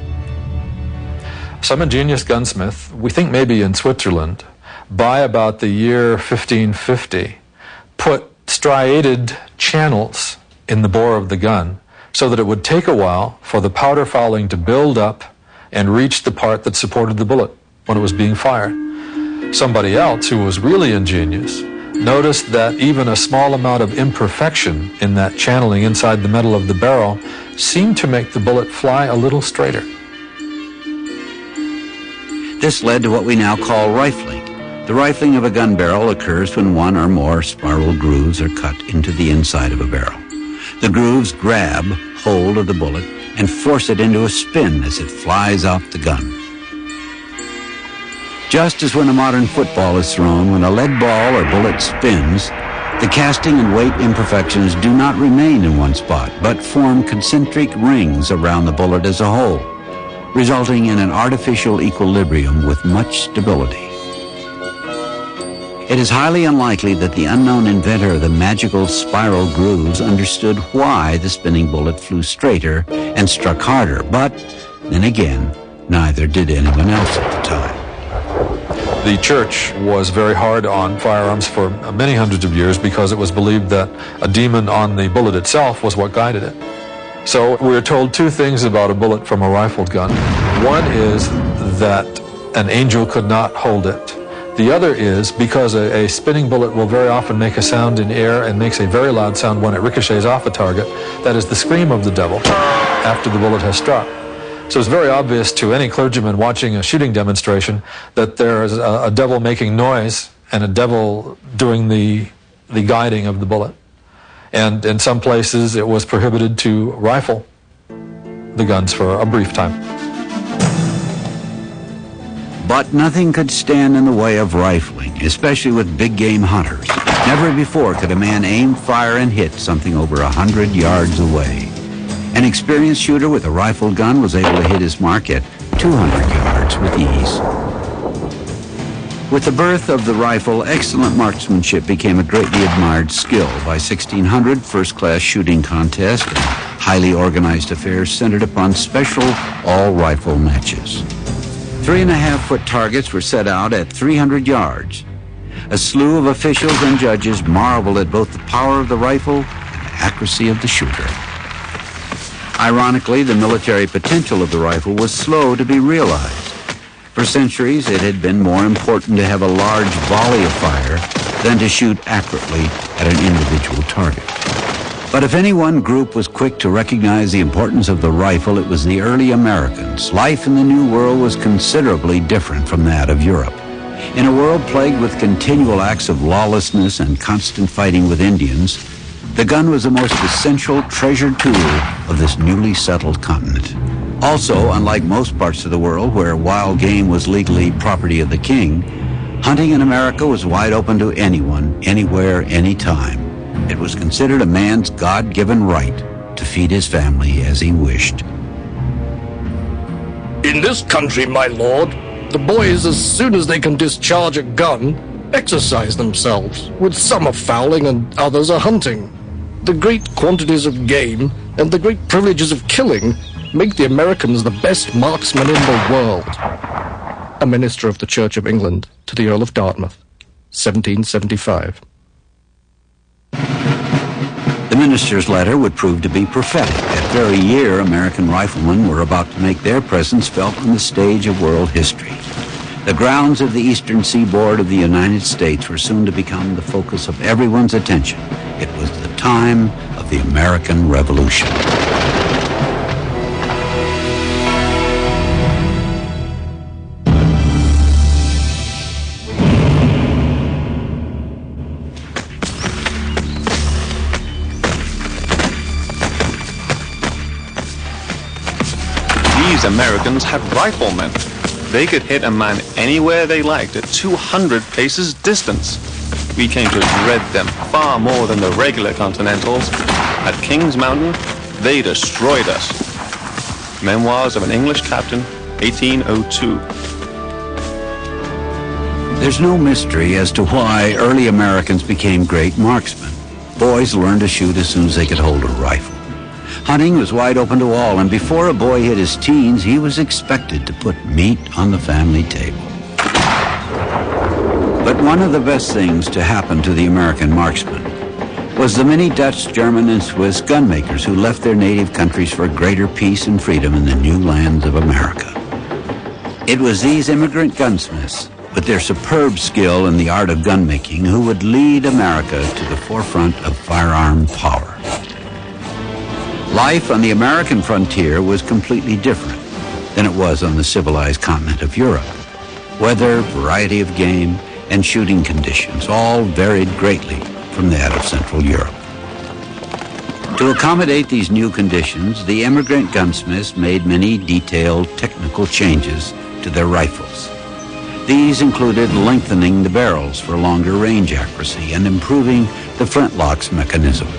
Some ingenious gunsmith, we think maybe in Switzerland, by about the year 1550, put striated channels in the bore of the gun so that it would take a while for the powder fouling to build up and reach the part that supported the bullet when it was being fired. Somebody else, who was really ingenious, noticed that even a small amount of imperfection in that channeling inside the metal of the barrel seemed to make the bullet fly a little straighter. This led to what we now call rifling. The rifling of a gun barrel occurs when one or more spiral grooves are cut into the inside of a barrel. The grooves grab hold of the bullet and force it into a spin as it flies off the gun. Just as when a modern football is thrown, when a lead ball or bullet spins, the casting and weight imperfections do not remain in one spot, but form concentric rings around the bullet as a whole, resulting in an artificial equilibrium with much stability. It is highly unlikely that the unknown inventor of the magical spiral grooves understood why the spinning bullet flew straighter and struck harder, but then again, neither did anyone else at the time. The church was very hard on firearms for many hundreds of years because it was believed that a demon on the bullet itself was what guided it. So we're told two things about a bullet from a rifled gun. One is that an angel could not hold it. The other is because a spinning bullet will very often make a sound in air and makes a very loud sound when it ricochets off a target. That is the scream of the devil after the bullet has struck. So it's very obvious to any clergyman watching a shooting demonstration that there is a devil making noise and a devil doing the guiding of the bullet. And in some places it was prohibited to rifle the guns for a brief time. But nothing could stand in the way of rifling, especially with big game hunters. Never before could a man aim, fire, and hit something over 100 yards away. An experienced shooter with a rifled gun was able to hit his mark at 200 yards with ease. With the birth of the rifle, excellent marksmanship became a greatly admired skill. By 1600, first-class shooting contests and highly organized affairs centered upon special all-rifle matches. 3.5-foot targets were set out at 300 yards. A slew of officials and judges marveled at both the power of the rifle and the accuracy of the shooter. Ironically, the military potential of the rifle was slow to be realized. For centuries, it had been more important to have a large volley of fire than to shoot accurately at an individual target. But if any one group was quick to recognize the importance of the rifle, it was the early Americans. Life in the New World was considerably different from that of Europe. In a world plagued with continual acts of lawlessness and constant fighting with Indians, the gun was the most essential, treasured tool of this newly settled continent. Also, unlike most parts of the world where wild game was legally property of the king, hunting in America was wide open to anyone, anywhere, anytime. It was considered a man's God-given right to feed his family as he wished. In this country, my lord, the boys, as soon as they can discharge a gun, exercise themselves, with some are fowling and others are hunting. The great quantities of game and the great privileges of killing make the Americans the best marksmen in the world. A minister of the Church of England to the Earl of Dartmouth, 1775. The minister's letter would prove to be prophetic. That very year, American riflemen were about to make their presence felt on the stage of world history. The grounds of the eastern seaboard of the United States were soon to become the focus of everyone's attention. It was the time of the American Revolution. These Americans had riflemen. They could hit a man anywhere they liked at 200 paces distance. We came to dread them far more than the regular Continentals. At Kings Mountain, they destroyed us. Memoirs of an English Captain, 1802. There's no mystery as to why early Americans became great marksmen. Boys learned to shoot as soon as they could hold a rifle. Hunting was wide open to all, and before a boy hit his teens, he was expected to put meat on the family table. But one of the best things to happen to the American marksman was the many Dutch, German, and Swiss gunmakers who left their native countries for greater peace and freedom in the new lands of America. It was these immigrant gunsmiths, with their superb skill in the art of gunmaking, who would lead America to the forefront of firearm power. Life on the American frontier was completely different than it was on the civilized continent of Europe. Weather, variety of game, and shooting conditions all varied greatly from that of Central Europe. To accommodate these new conditions, the immigrant gunsmiths made many detailed technical changes to their rifles. These included lengthening the barrels for longer range accuracy and improving the flintlock's mechanism.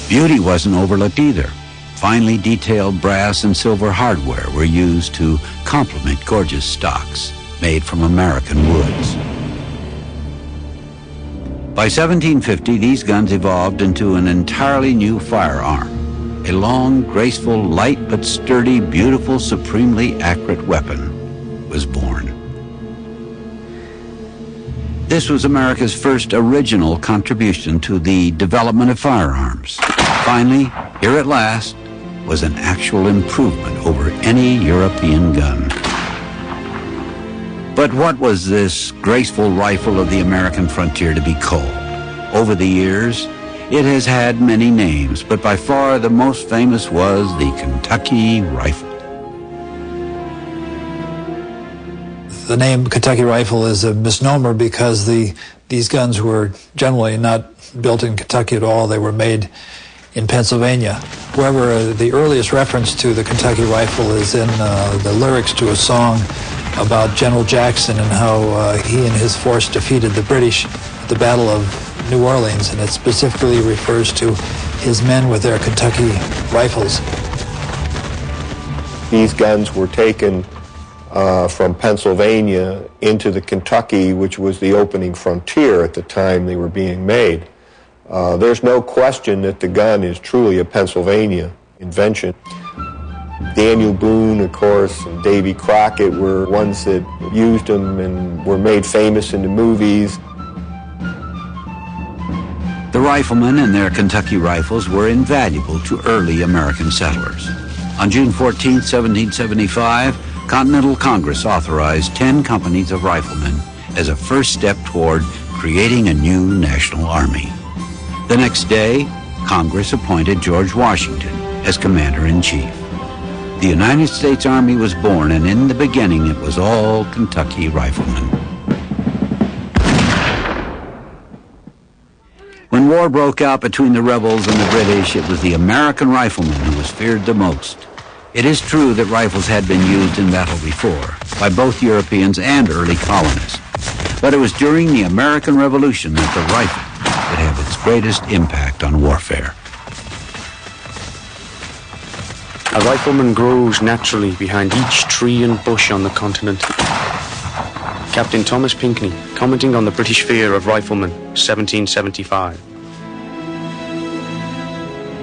Beauty wasn't overlooked either. Finely detailed brass and silver hardware were used to complement gorgeous stocks made from American woods. By 1750, these guns evolved into an entirely new firearm. A long, graceful, light but sturdy, beautiful, supremely accurate weapon was born. This was America's first original contribution to the development of firearms. Finally, here at last, was an actual improvement over any European gun. But what was this graceful rifle of the American frontier to be called? Over the years, it has had many names, but by far the most famous was the Kentucky rifle. The name Kentucky rifle is a misnomer because these guns were generally not built in Kentucky at all. They were made in Pennsylvania. However, the earliest reference to the Kentucky rifle is in the lyrics to a song about General Jackson and how he and his force defeated the British at the Battle of New Orleans, and it specifically refers to his men with their Kentucky rifles. These guns were taken from Pennsylvania into the Kentucky, which was the opening frontier at the time they were being made. There's no question that the gun is truly a Pennsylvania invention. Daniel Boone, of course, and Davy Crockett were ones that used them and were made famous in the movies. The riflemen and their Kentucky rifles were invaluable to early American settlers. On June 14, 1775, Continental Congress authorized 10 companies of riflemen as a first step toward creating a new national army. The next day, Congress appointed George Washington as commander-in-chief. The United States Army was born, and in the beginning it was all Kentucky riflemen. When war broke out between the rebels and the British, it was the American rifleman who was feared the most. It is true that rifles had been used in battle before, by both Europeans and early colonists. But it was during the American Revolution that the rifle would have its greatest impact on warfare. A rifleman grows naturally behind each tree and bush on the continent. Captain Thomas Pinckney, commenting on the British fear of riflemen, 1775.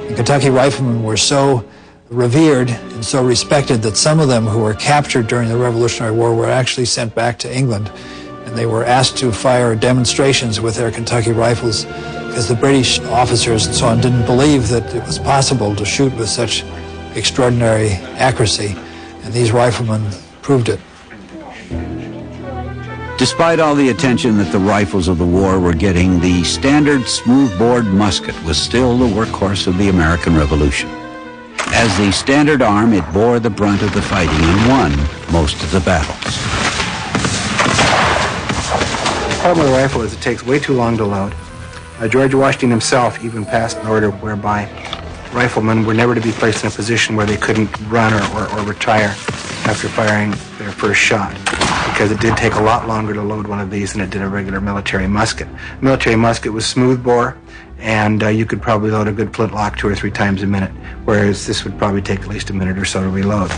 The Kentucky riflemen were so revered and so respected that some of them who were captured during the Revolutionary War were actually sent back to England, and they were asked to fire demonstrations with their Kentucky rifles because the British officers and so on didn't believe that it was possible to shoot with such extraordinary accuracy, and these riflemen proved it. Despite all the attention that the rifles of the war were getting, the standard smoothbore musket was still the workhorse of the American Revolution. As the standard arm, it bore the brunt of the fighting and won most of the battles. The problem with the rifle is it takes way too long to load. George Washington himself even passed an order whereby riflemen were never to be placed in a position where they couldn't run or retire after firing their first shot, because it did take a lot longer to load one of these than it did a regular military musket. Military musket was smoothbore, and you could probably load a good flintlock 2 or 3 times a minute, whereas this would probably take at least a minute or so to reload.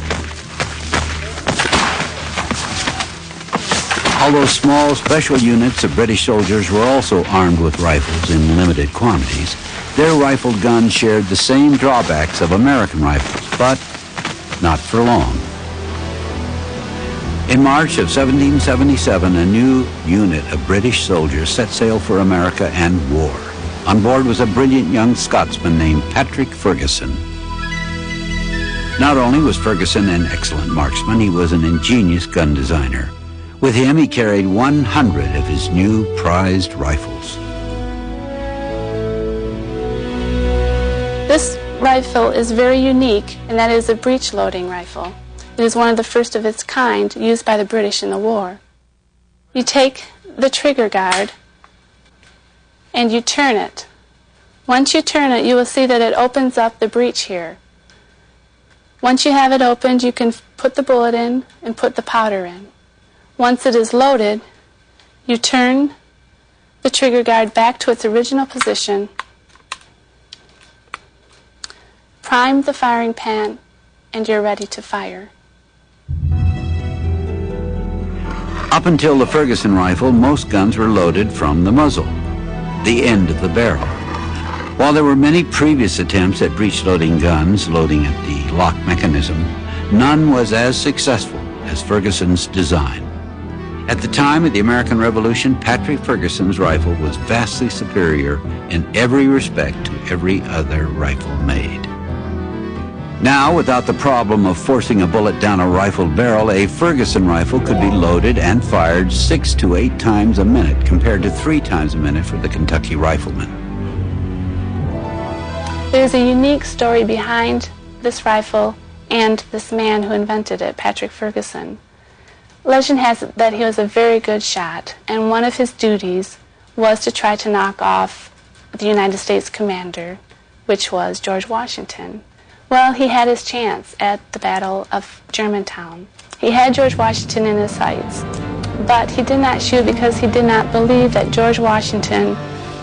Although small special units of British soldiers were also armed with rifles in limited quantities, their rifled guns shared the same drawbacks of American rifles, but not for long. In March of 1777, a new unit of British soldiers set sail for America and war. On board was a brilliant young Scotsman named Patrick Ferguson. Not only was Ferguson an excellent marksman, he was an ingenious gun designer. With him, he carried 100 of his new prized rifles. This rifle is very unique, and that is a breech-loading rifle. It is one of the first of its kind used by the British in the war. You take the trigger guard and you turn it. Once you turn it, you will see that it opens up the breech here. Once you have it opened, you can put the bullet in and put the powder in. Once it is loaded, you turn the trigger guard back to its original position, prime the firing pan, and you're ready to fire. Up until the Ferguson rifle, most guns were loaded from the muzzle, the end of the barrel. While there were many previous attempts at breech-loading guns, loading at the lock mechanism, none was as successful as Ferguson's design. At the time of the American Revolution, Patrick Ferguson's rifle was vastly superior in every respect to every other rifle made. Now, without the problem of forcing a bullet down a rifle barrel, a Ferguson rifle could be loaded and fired 6 to 8 times a minute, compared to 3 times a minute for the Kentucky rifleman. There's a unique story behind this rifle and this man who invented it, Patrick Ferguson. Legend has it that he was a very good shot, and one of his duties was to try to knock off the United States commander, which was George Washington. Well, he had his chance at the Battle of Germantown. He had George Washington in his sights, but he did not shoot because he did not believe that George Washington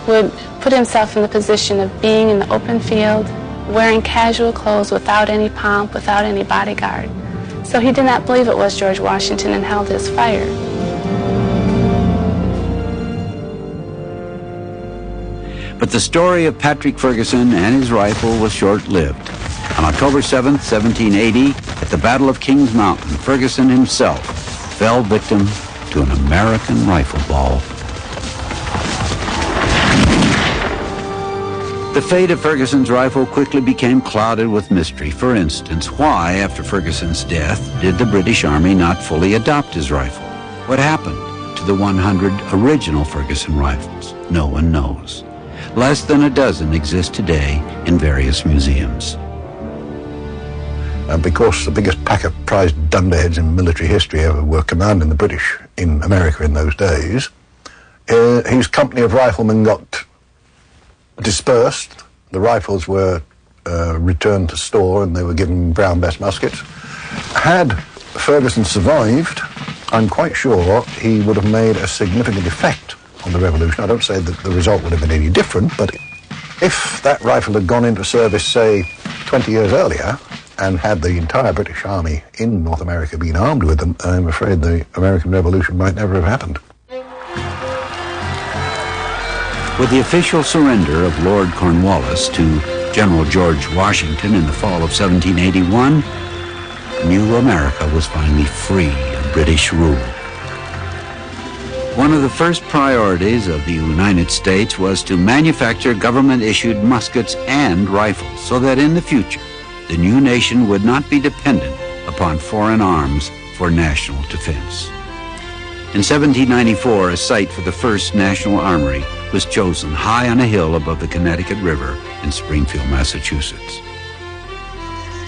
would put himself in the position of being in the open field, wearing casual clothes without any pomp, without any bodyguard. So he did not believe it was George Washington and held his fire. But the story of Patrick Ferguson and his rifle was short-lived. On October 7th, 1780, at the Battle of Kings Mountain, Ferguson himself fell victim to an American rifle ball. The fate of Ferguson's rifle quickly became clouded with mystery. For instance, why, after Ferguson's death, did the British Army not fully adopt his rifle? What happened to the 100 original Ferguson rifles? No one knows. Less than a dozen exist today in various museums. And because the biggest pack of prize dunderheads in military history ever were commanding the British in America in those days, his company of riflemen got dispersed. The rifles were returned to store and they were given Brown Bess muskets. Had Ferguson survived, I'm quite sure he would have made a significant effect on the revolution. I don't say that the result would have been any different, but if that rifle had gone into service, say, 20 years earlier, and had the entire British Army in North America been armed with them, I'm afraid the American Revolution might never have happened. With the official surrender of Lord Cornwallis to General George Washington in the fall of 1781, New America was finally free of British rule. One of the first priorities of the United States was to manufacture government-issued muskets and rifles so that in the future, the new nation would not be dependent upon foreign arms for national defense. In 1794, a site for the first National Armory was chosen high on a hill above the Connecticut River in Springfield, Massachusetts.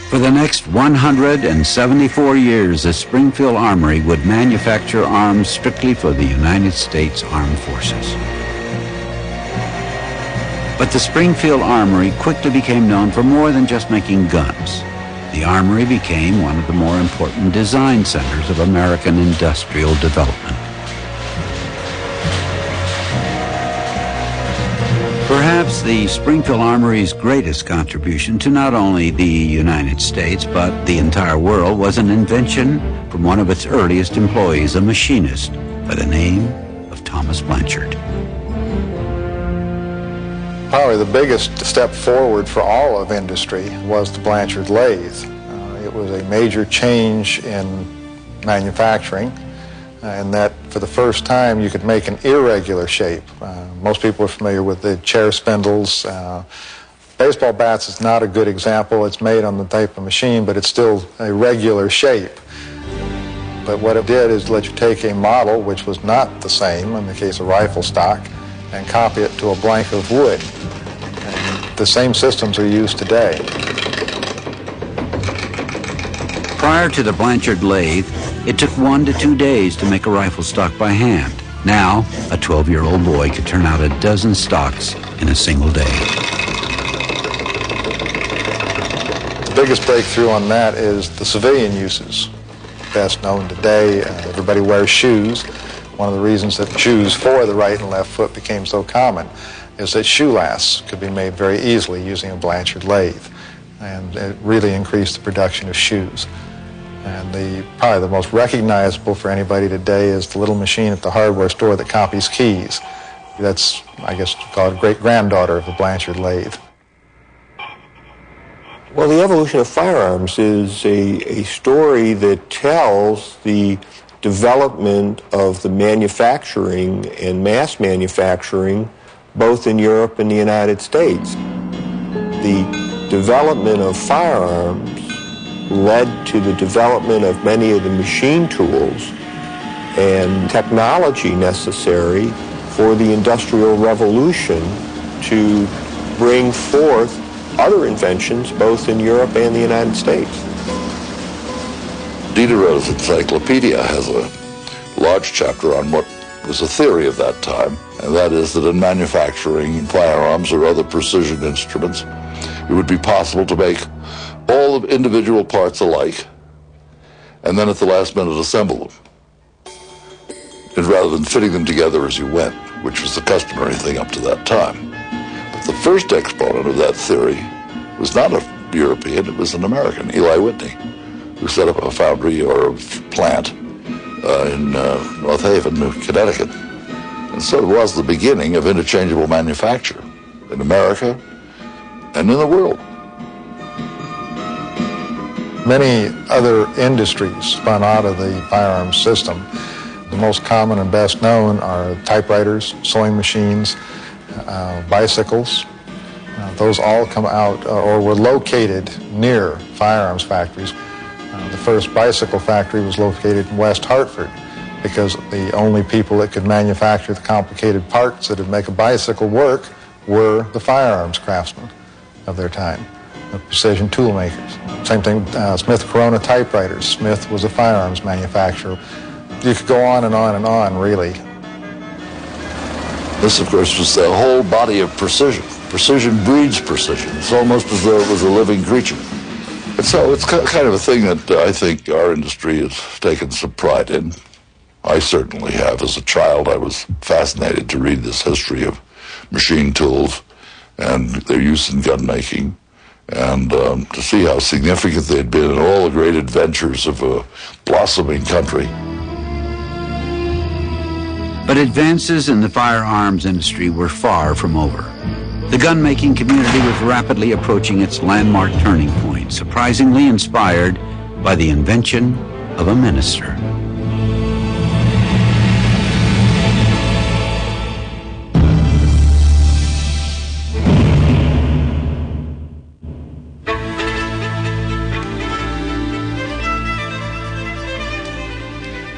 For the next 174 years, the Springfield Armory would manufacture arms strictly for the United States Armed Forces. But the Springfield Armory quickly became known for more than just making guns. The Armory became one of the more important design centers of American industrial development. Perhaps the Springfield Armory's greatest contribution to not only the United States, but the entire world, was an invention from one of its earliest employees, a machinist by the name of Thomas Blanchard. Probably the biggest step forward for all of industry was the Blanchard lathe. It was a major change in manufacturing, and that for the first time you could make an irregular shape. Most people are familiar with the chair spindles. Baseball bats is not a good example. It's made on the type of machine, but it's still a regular shape. But what it did is let you take a model which was not the same, in the case of rifle stock, and copy it to a blank of wood. And the same systems are used today. Prior to the Blanchard lathe, it took 1 to 2 days to make a rifle stock by hand. Now, a 12-year-old boy could turn out a dozen stocks in a single day. The biggest breakthrough on that is the civilian uses. Best known today, everybody wears shoes. One of the reasons that shoes for the right and left foot became so common is that shoe lasts could be made very easily using a Blanchard lathe, and it really increased the production of shoes. And probably the most recognizable for anybody today is the little machine at the hardware store that copies keys. That's, I guess, called great-granddaughter of the Blanchard lathe. Well, the evolution of firearms is a story that tells the development of the manufacturing and mass manufacturing both in Europe and the United States. The development of firearms led to the development of many of the machine tools and technology necessary for the Industrial Revolution to bring forth other inventions both in Europe and the United States. Diderot's encyclopedia has a large chapter on what was a theory of that time, and that is that in manufacturing firearms or other precision instruments, it would be possible to make all of individual parts alike and then at the last minute assemble them, and rather than fitting them together as you went, which was the customary thing up to that time. But the first exponent of that theory was not a European, it was an American, Eli Whitney, who set up a foundry or a plant in North Haven, Connecticut. And so it was the beginning of interchangeable manufacture in America and in the world. Many other industries spun out of the firearms system. The most common and best known are typewriters, sewing machines, bicycles. Those all come out or were located near firearms factories. The first bicycle factory was located in West Hartford because the only people that could manufacture the complicated parts that would make a bicycle work were the firearms craftsmen of their time, the precision tool makers. Same thing, Smith Corona typewriters. Smith was a firearms manufacturer. You could go on and on and on, really. This, of course, was the whole body of precision. Precision breeds precision. It's almost as though it was a living creature. And so it's kind of a thing that I think our industry has taken some pride in. I certainly have. As a child, I was fascinated to read this history of machine tools and their use in gun making, and to see how significant they had been in all the great adventures of a blossoming country. But advances in the firearms industry were far from over. The gun-making community was rapidly approaching its landmark turning point, surprisingly inspired by the invention of a minister.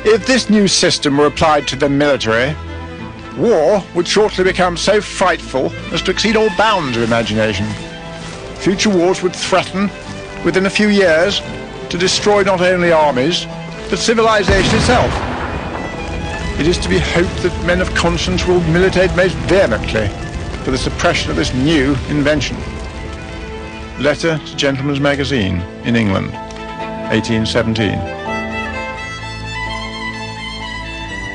If this new system were applied to the military, war would shortly become so frightful as to exceed all bounds of imagination. Future wars would threaten, within a few years, to destroy not only armies, but civilization itself. It is to be hoped that men of conscience will militate most vehemently for the suppression of this new invention. Letter to Gentleman's Magazine in England, 1817.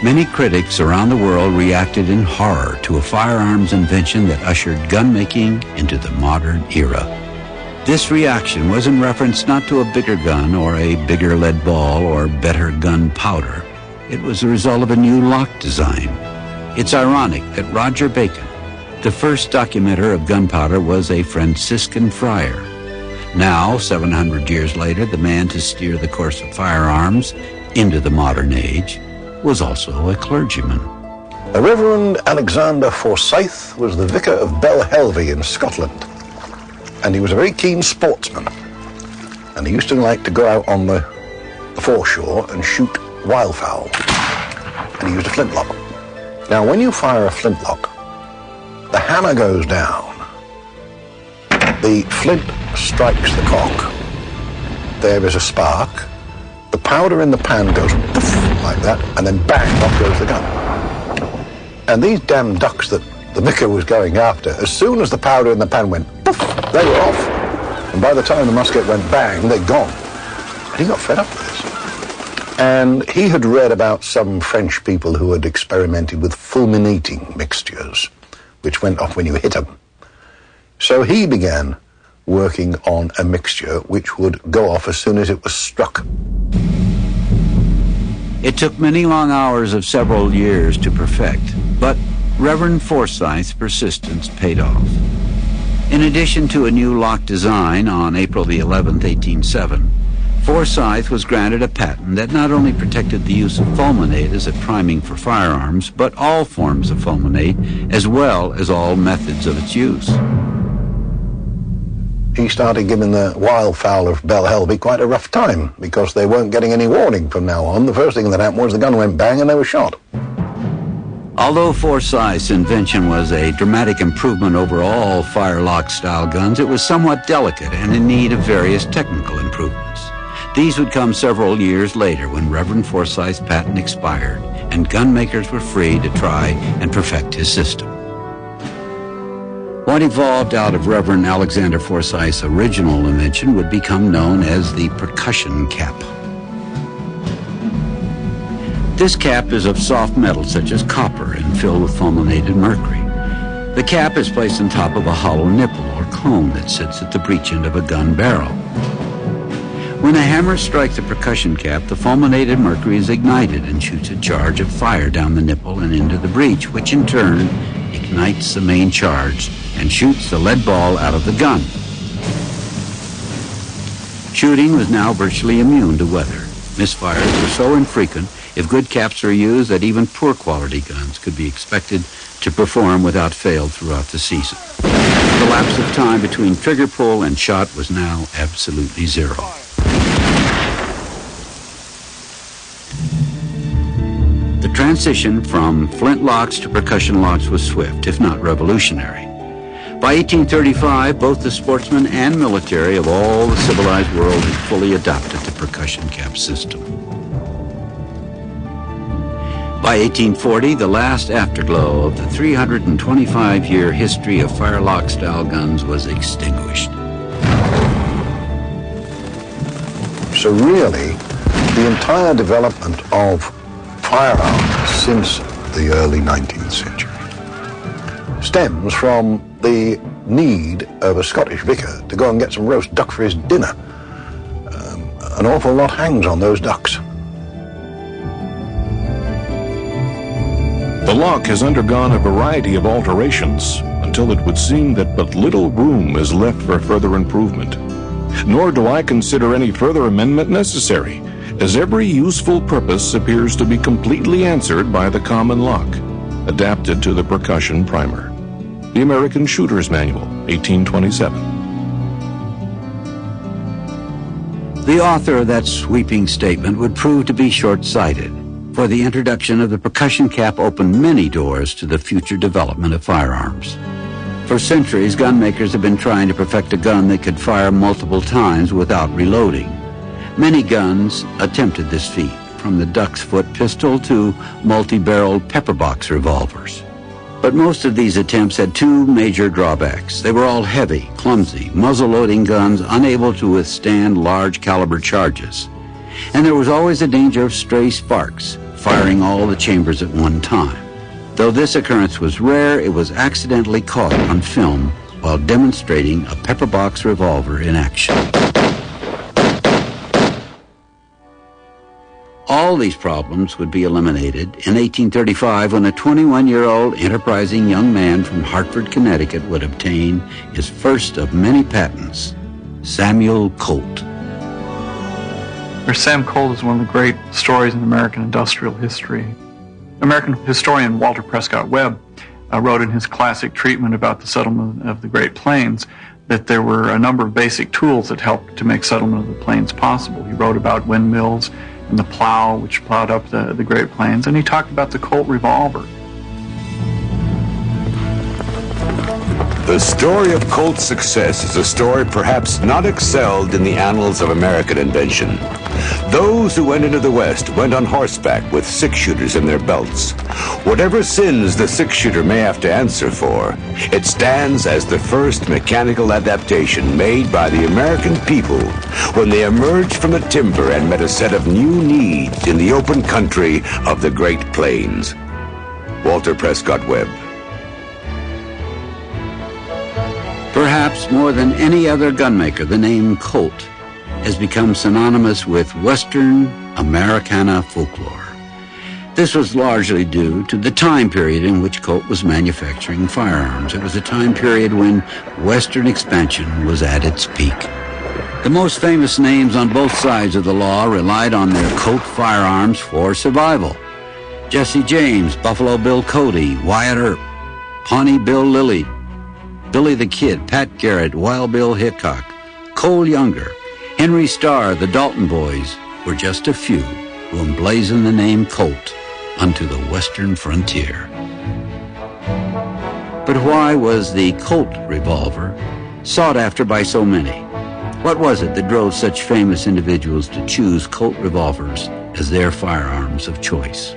Many critics around the world reacted in horror to a firearms invention that ushered gun-making into the modern era. This reaction was in reference not to a bigger gun or a bigger lead ball or better gunpowder. It was the result of a new lock design. It's ironic that Roger Bacon, the first documenter of gunpowder, was a Franciscan friar. Now, 700 years later, the man to steer the course of firearms into the modern age was also a clergyman. The Reverend Alexander Forsyth was the vicar of Belhelvie in Scotland, and he was a very keen sportsman, and he used to like to go out on the foreshore and shoot wildfowl, and he used a flintlock. Now, when you fire a flintlock, the hammer goes down, the flint strikes the cock, there is a spark, the powder in the pan goes poof, like that, and then bang, off goes the gun. And these damn ducks that the vicar was going after, as soon as the powder in the pan went poof, they were off. And by the time the musket went bang, they'd gone. And he got fed up with this. And he had read about some French people who had experimented with fulminating mixtures, which went off when you hit them. So he began working on a mixture which would go off as soon as it was struck. It took many long hours of several years to perfect, but Reverend Forsyth's persistence paid off. In addition to a new lock design on April the 11th, 1807, Forsyth was granted a patent that not only protected the use of fulminate as a priming for firearms, but all forms of fulminate, as well as all methods of its use. he started giving the wildfowl of Belle Helby quite a rough time because they weren't getting any warning from now on. The first thing that happened was the gun went bang and they were shot. Although Forsyth's invention was a dramatic improvement over all firelock-style guns, it was somewhat delicate and in need of various technical improvements. These would come several years later when Reverend Forsyth's patent expired and gun makers were free to try and perfect his system. What evolved out of Reverend Alexander Forsyth's original invention would become known as the percussion cap. This cap is of soft metal such as copper and filled with fulminated mercury. The cap is placed on top of a hollow nipple or cone that sits at the breech end of a gun barrel. When a hammer strikes the percussion cap, the fulminated mercury is ignited and shoots a charge of fire down the nipple and into the breech, which in turn ignites the main charge and shoots the lead ball out of the gun. Shooting was now virtually immune to weather. Misfires were so infrequent, if good caps were used, that even poor quality guns could be expected to perform without fail throughout the season. The lapse of time between trigger pull and shot was now absolutely zero. The transition from flintlocks to percussion locks was swift, if not revolutionary. By 1835, both the sportsmen and military of all the civilized world had fully adopted the percussion cap system. By 1840, the last afterglow of the 325-year history of firelock-style guns was extinguished. So really, the entire development of firearms since the early 19th century stems from the need of a Scottish vicar to go and get some roast duck for his dinner. An awful lot hangs on those ducks. The lock has undergone a variety of alterations until it would seem that but little room is left for further improvement. Nor do I consider any further amendment necessary, as every useful purpose appears to be completely answered by the common lock, adapted to the percussion primer. The American Shooter's Manual, 1827. The author of that sweeping statement would prove to be short-sighted, for the introduction of the percussion cap opened many doors to the future development of firearms. For centuries, gun makers have been trying to perfect a gun that could fire multiple times without reloading. Many guns attempted this feat, from the duck's foot pistol to multi-barreled pepperbox revolvers. But most of these attempts had two major drawbacks. They were all heavy, clumsy, muzzle-loading guns unable to withstand large-caliber charges. And there was always a danger of stray sparks, firing all the chambers at one time. Though this occurrence was rare, it was accidentally caught on film while demonstrating a pepperbox revolver in action. All these problems would be eliminated in 1835 when a 21-year-old enterprising young man from Hartford, Connecticut would obtain his first of many patents, Samuel Colt. Sam Colt is one of the great stories in American industrial history. American historian Walter Prescott Webb wrote in his classic treatment about the settlement of the Great Plains that there were a number of basic tools that helped to make settlement of the plains possible. He wrote about windmills and the plow, which plowed up the Great Plains, and he talked about the Colt revolver. The story of Colt's success is a story perhaps not excelled in the annals of American invention. Those who went into the West went on horseback with six-shooters in their belts. Whatever sins the six-shooter may have to answer for, it stands as the first mechanical adaptation made by the American people when they emerged from the timber and met a set of new needs in the open country of the Great Plains. Walter Prescott Webb. Perhaps more than any other gunmaker, the name Colt has become synonymous with Western Americana folklore. This was largely due to the time period in which Colt was manufacturing firearms. It was a time period when Western expansion was at its peak. The most famous names on both sides of the law relied on their Colt firearms for survival. Jesse James, Buffalo Bill Cody, Wyatt Earp, Pawnee Bill Lilly, Billy the Kid, Pat Garrett, Wild Bill Hickok, Cole Younger, Henry Starr, the Dalton Boys were just a few who emblazoned the name Colt onto the western frontier. But why was the Colt revolver sought after by so many? What was it that drove such famous individuals to choose Colt revolvers as their firearms of choice?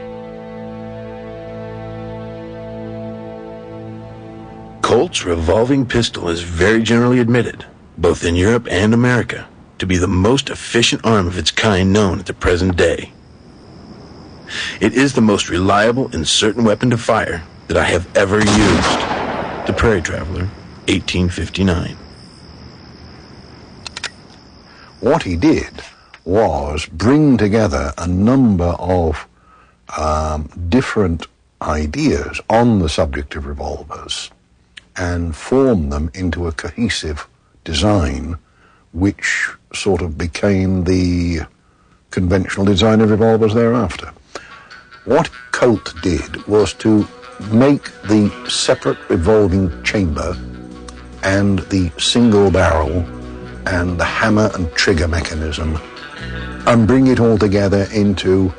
Colt's revolving pistol is very generally admitted, both in Europe and America, to be the most efficient arm of its kind known at the present day. It is the most reliable and certain weapon to fire that I have ever used. The Prairie Traveler, 1859. What he did was bring together a number of different ideas on the subject of revolvers and form them into a cohesive design which sort of became the conventional design of revolvers thereafter. What Colt did was to make the separate revolving chamber and the single barrel and the hammer and trigger mechanism and bring it all together into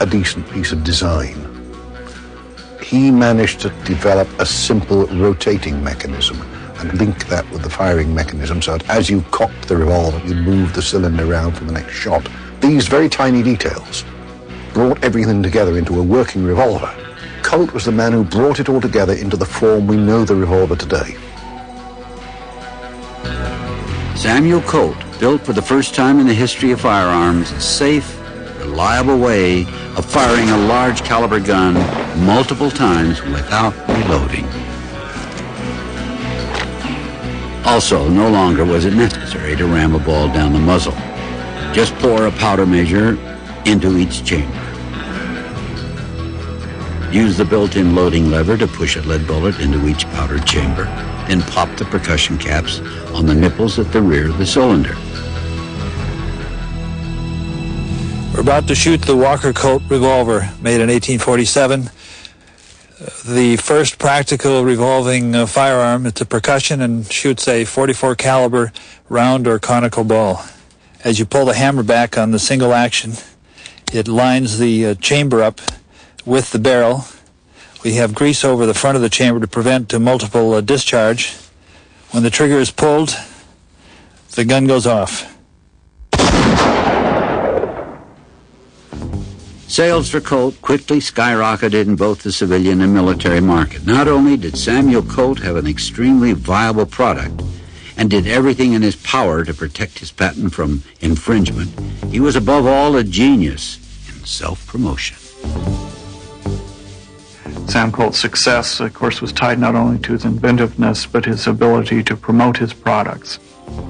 a decent piece of design. He managed to develop a simple rotating mechanism and link that with the firing mechanism so that as you cocked the revolver, you moved the cylinder around for the next shot. These very tiny details brought everything together into a working revolver. Colt was the man who brought it all together into the form we know the revolver today. Samuel Colt built for the first time in the history of firearms a safe, reliable way of firing a large caliber gun multiple times without reloading. Also, no longer was it necessary to ram a ball down the muzzle. Just pour a powder measure into each chamber. Use the built-in loading lever to push a lead bullet into each powder chamber, then pop the percussion caps on the nipples at the rear of the cylinder. We're about to shoot the Walker Colt revolver, made in 1847. The first practical revolving firearm. It's a percussion and shoots a .44 caliber round or conical ball. As you pull the hammer back on the single action, it lines the chamber up with the barrel. We have grease over the front of the chamber to prevent multiple discharge. When the trigger is pulled, the gun goes off. Sales for Colt quickly skyrocketed in both the civilian and military market. Not only did Samuel Colt have an extremely viable product and did everything in his power to protect his patent from infringement, he was above all a genius in self-promotion. Sam Colt's success, of course, was tied not only to his inventiveness, but his ability to promote his products,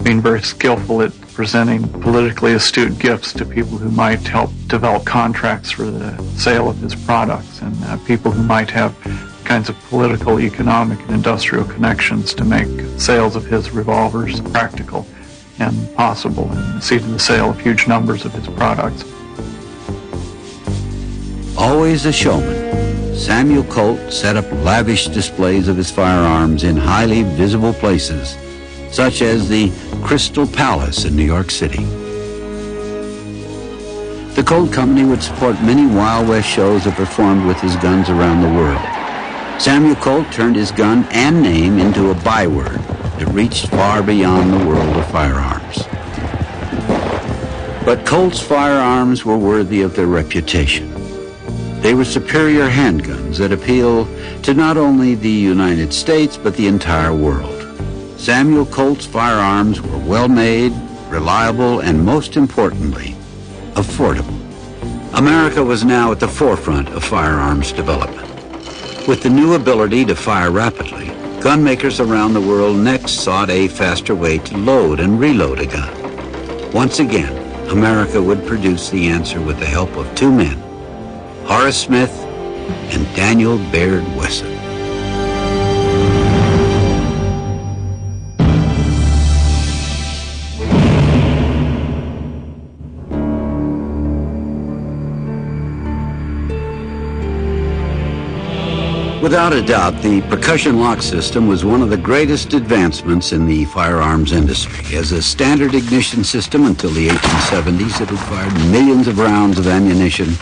being very skillful at presenting politically astute gifts to people who might help develop contracts for the sale of his products, and people who might have kinds of political, economic, and industrial connections to make sales of his revolvers practical and possible, and see to the sale of huge numbers of his products. Always a showman, Samuel Colt set up lavish displays of his firearms in highly visible places, such as the Crystal Palace in New York City. The Colt Company would support many Wild West shows that performed with his guns around the world. Samuel Colt turned his gun and name into a byword that reached far beyond the world of firearms. But Colt's firearms were worthy of their reputation. They were superior handguns that appeal to not only the United States, but the entire world. Samuel Colt's firearms were well-made, reliable, and most importantly, affordable. America was now at the forefront of firearms development. With the new ability to fire rapidly, gun makers around the world next sought a faster way to load and reload a gun. Once again, America would produce the answer with the help of two men, Horace Smith and Daniel Baird Wesson. Without a doubt, the percussion lock system was one of the greatest advancements in the firearms industry. As a standard ignition system until the 1870s, it had fired millions of rounds of ammunition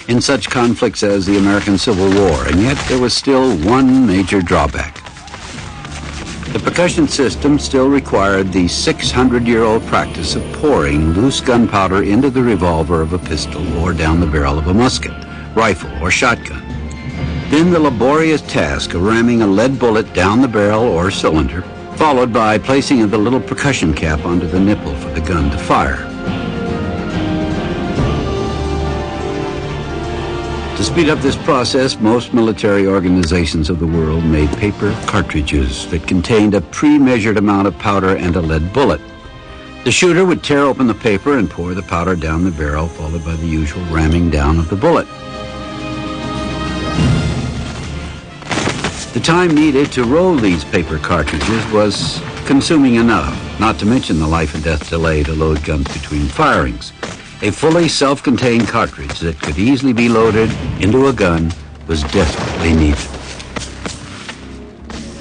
in such conflicts as the American Civil War, and yet there was still one major drawback. The percussion system still required the 600-year-old practice of pouring loose gunpowder into the revolver of a pistol or down the barrel of a musket, rifle, or shotgun. Then the laborious task of ramming a lead bullet down the barrel or cylinder, followed by placing the little percussion cap onto the nipple for the gun to fire. To speed up this process, most military organizations of the world made paper cartridges that contained a pre-measured amount of powder and a lead bullet. The shooter would tear open the paper and pour the powder down the barrel, followed by the usual ramming down of the bullet. The time needed to roll these paper cartridges was consuming enough, not to mention the life and death delay to load guns between firings. A fully self-contained cartridge that could easily be loaded into a gun was desperately needed.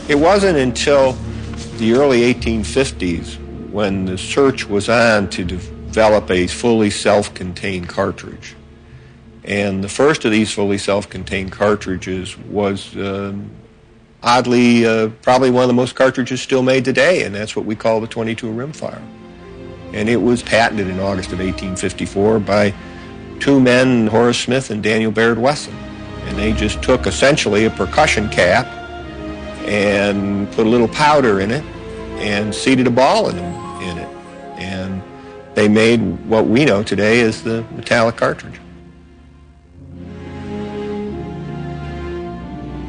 It wasn't until the early 1850s when the search was on to develop a fully self-contained cartridge. And the first of these fully self-contained cartridges was oddly, probably one of the most cartridges still made today, and that's what we call the .22 rimfire. And it was patented in August of 1854 by two men, Horace Smith and Daniel Baird Wesson. And they just took essentially a percussion cap and put a little powder in it and seated a ball in it. And they made what we know today as the metallic cartridge.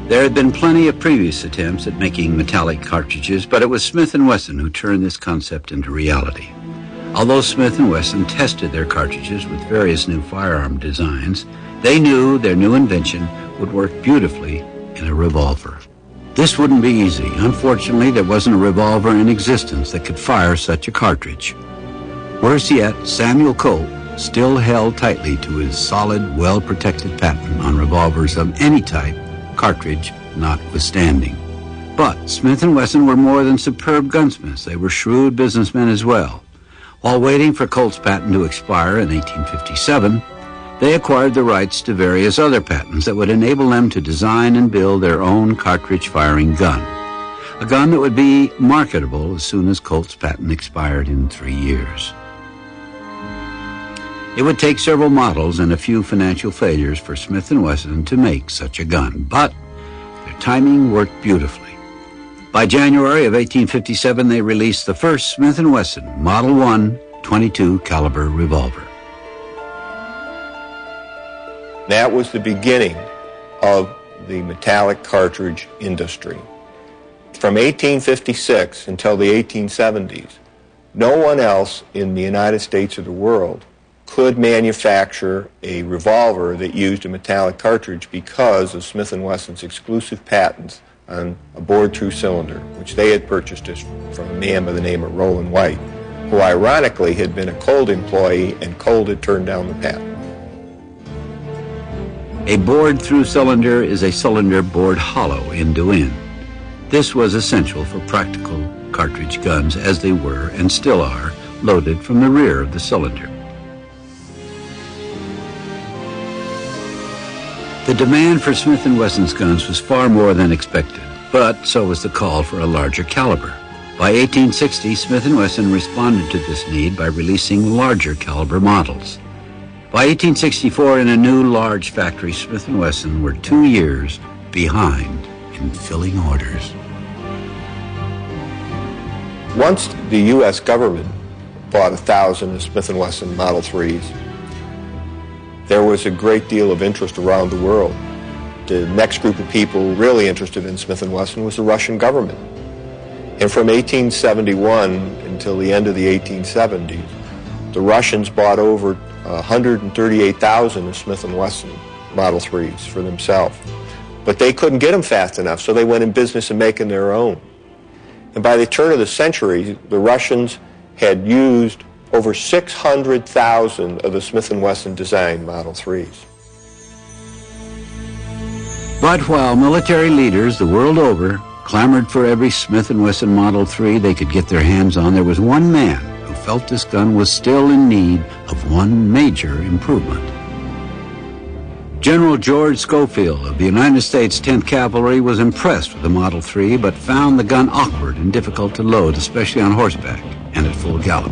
There had been plenty of previous attempts at making metallic cartridges, but it was Smith & Wesson who turned this concept into reality. Although Smith & Wesson tested their cartridges with various new firearm designs, they knew their new invention would work beautifully in a revolver. This wouldn't be easy. Unfortunately, there wasn't a revolver in existence that could fire such a cartridge. Worse yet, Samuel Colt still held tightly to his solid, well-protected patent on revolvers of any type, cartridge notwithstanding. But Smith & Wesson were more than superb gunsmiths. They were shrewd businessmen as well. While waiting for Colt's patent to expire in 1857, they acquired the rights to various other patents that would enable them to design and build their own cartridge-firing gun, a gun that would be marketable as soon as Colt's patent expired in 3 years. It would take several models and a few financial failures for Smith & Wesson to make such a gun, but their timing worked beautifully. By January of 1857, they released the first Smith & Wesson Model 1 .22 caliber revolver. That was the beginning of the metallic cartridge industry. From 1856 until the 1870s, no one else in the United States or the world could manufacture a revolver that used a metallic cartridge because of Smith & Wesson's exclusive patents on a bored-through cylinder, which they had purchased from a man by the name of Roland White, who ironically had been a Colt employee, and Colt had turned down the patent. A bored-through cylinder is a cylinder bored hollow end to end. This was essential for practical cartridge guns, as they were, and still are, loaded from the rear of the cylinder. The demand for Smith & Wesson's guns was far more than expected, but so was the call for a larger caliber. By 1860, Smith & Wesson responded to this need by releasing larger caliber models. By 1864, in a new large factory, Smith & Wesson were 2 years behind in filling orders. Once the U.S. government bought 1,000 of Smith & Wesson Model 3s, there was a great deal of interest around the world. The next group of people really interested in Smith & Wesson was the Russian government. And from 1871 until the end of the 1870s, the Russians bought over 138,000 of Smith & Wesson Model 3s for themselves. But they couldn't get them fast enough, so they went in business of making their own. And by the turn of the century, the Russians had used over 600,000 of the Smith & Wesson design Model 3s. But while military leaders the world over clamored for every Smith & Wesson Model 3 they could get their hands on, there was one man who felt this gun was still in need of one major improvement. General George Schofield of the United States 10th Cavalry was impressed with the Model 3, but found the gun awkward and difficult to load, especially on horseback and at full gallop.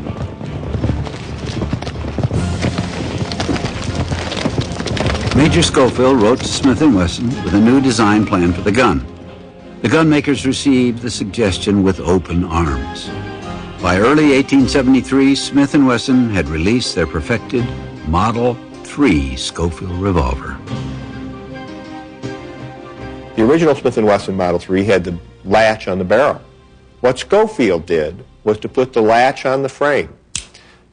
Major Schofield wrote to Smith & Wesson with a new design plan for the gun. The gun makers received the suggestion with open arms. By early 1873, Smith & Wesson had released their perfected Model 3 Schofield revolver. The original Smith & Wesson Model 3 had the latch on the barrel. What Schofield did was to put the latch on the frame.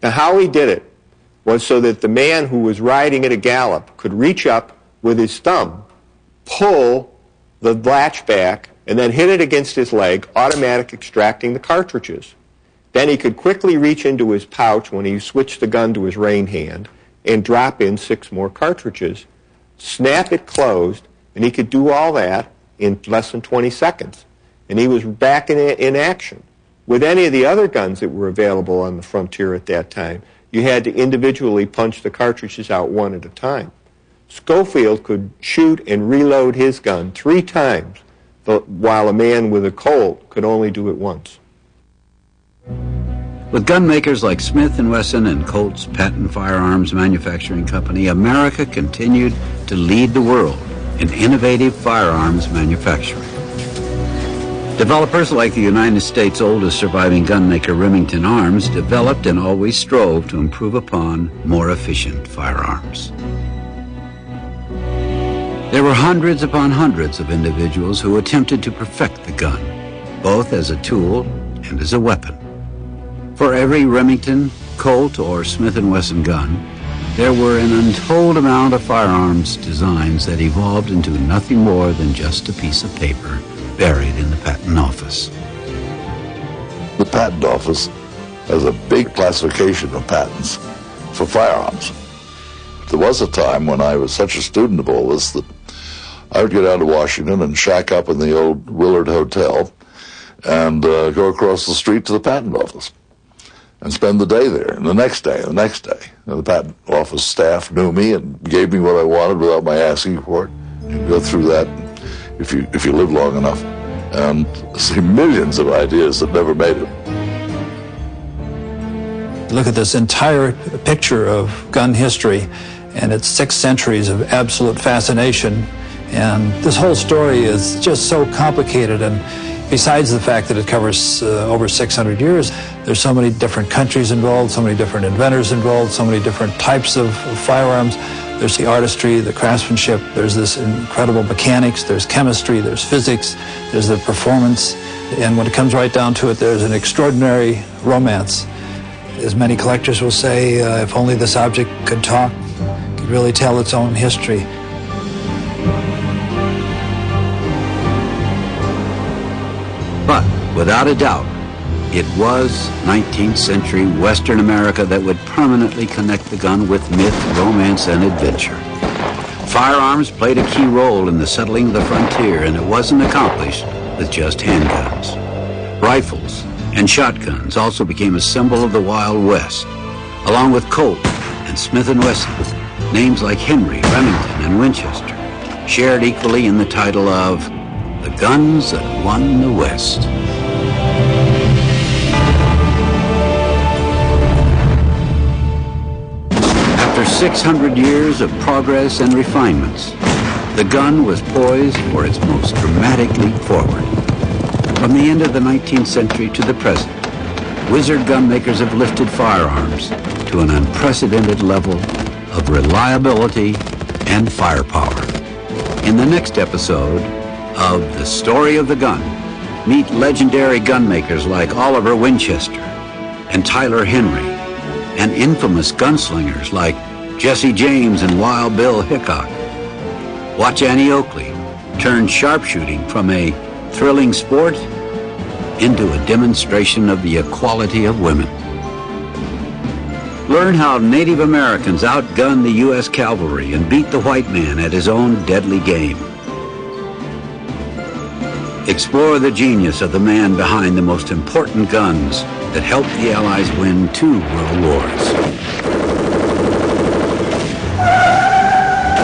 Now, how he did it was so that the man who was riding at a gallop could reach up with his thumb, pull the latch back, and then hit it against his leg, automatic extracting the cartridges. Then he could quickly reach into his pouch when he switched the gun to his rein hand and drop in 6 more cartridges, snap it closed, and he could do all that in less than 20 seconds. And he was back in action. With any of the other guns that were available on the frontier at that time, you had to individually punch the cartridges out one at a time. Schofield could shoot and reload his gun 3 times, while a man with a Colt could only do it once. With gun makers like Smith & Wesson and Colt's Patent Firearms Manufacturing Company, America continued to lead the world in innovative firearms manufacturing. Developers like the United States' oldest surviving gun maker, Remington Arms, developed and always strove to improve upon more efficient firearms. There were hundreds upon hundreds of individuals who attempted to perfect the gun, both as a tool and as a weapon. For every Remington, Colt, or Smith & Wesson gun, there were an untold amount of firearms designs that evolved into nothing more than just a piece of paper buried in the patent office. The patent office has a big classification of patents for firearms. There was a time when I was such a student of all this that I would go down to Washington and shack up in the old Willard Hotel and go across the street to the patent office and spend the day there, and the next day, and the next day. And the patent office staff knew me and gave me what I wanted without my asking for it. You go through that if you live long enough, and see millions of ideas that never made it. Look at this entire picture of gun history, and it's 6 centuries of absolute fascination. And this whole story is just so complicated, and besides the fact that it covers over 600 years, there's so many different countries involved, so many different inventors involved, so many different types of firearms. There's the artistry, the craftsmanship, there's this incredible mechanics, there's chemistry, there's physics, there's the performance, and when it comes right down to it, there's an extraordinary romance. As many collectors will say, if only this object could talk, could really tell its own history. But without a doubt, it was 19th century Western America that would permanently connect the gun with myth, romance, and adventure. Firearms played a key role in the settling of the frontier, and it wasn't accomplished with just handguns. Rifles and shotguns also became a symbol of the Wild West. Along with Colt and Smith & Wesson, names like Henry, Remington, and Winchester shared equally in the title of the guns that won the West. After 600 years of progress and refinements, the gun was poised for its most dramatic leap forward. From the end of the 19th century to the present, wizard gun makers have lifted firearms to an unprecedented level of reliability and firepower. In the next episode of The Story of the Gun, meet legendary gun makers like Oliver Winchester and Tyler Henry, and infamous gunslingers like Jesse James and Wild Bill Hickok. Watch Annie Oakley turn sharpshooting from a thrilling sport into a demonstration of the equality of women. Learn how Native Americans outgunned the U.S. cavalry and beat the white man at his own deadly game. Explore the genius of the man behind the most important guns that helped the Allies win 2 world wars.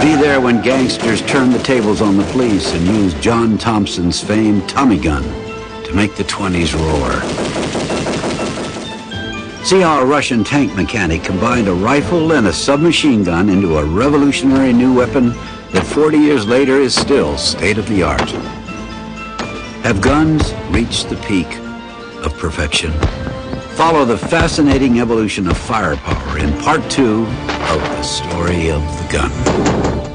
Be there when gangsters turned the tables on the police and used John Thompson's famed Tommy gun to make the 20s roar. See how a Russian tank mechanic combined a rifle and a submachine gun into a revolutionary new weapon that 40 years later is still state-of-the-art. Have guns reached the peak of perfection? Follow the fascinating evolution of firepower in part 2 of The Story of the Gun.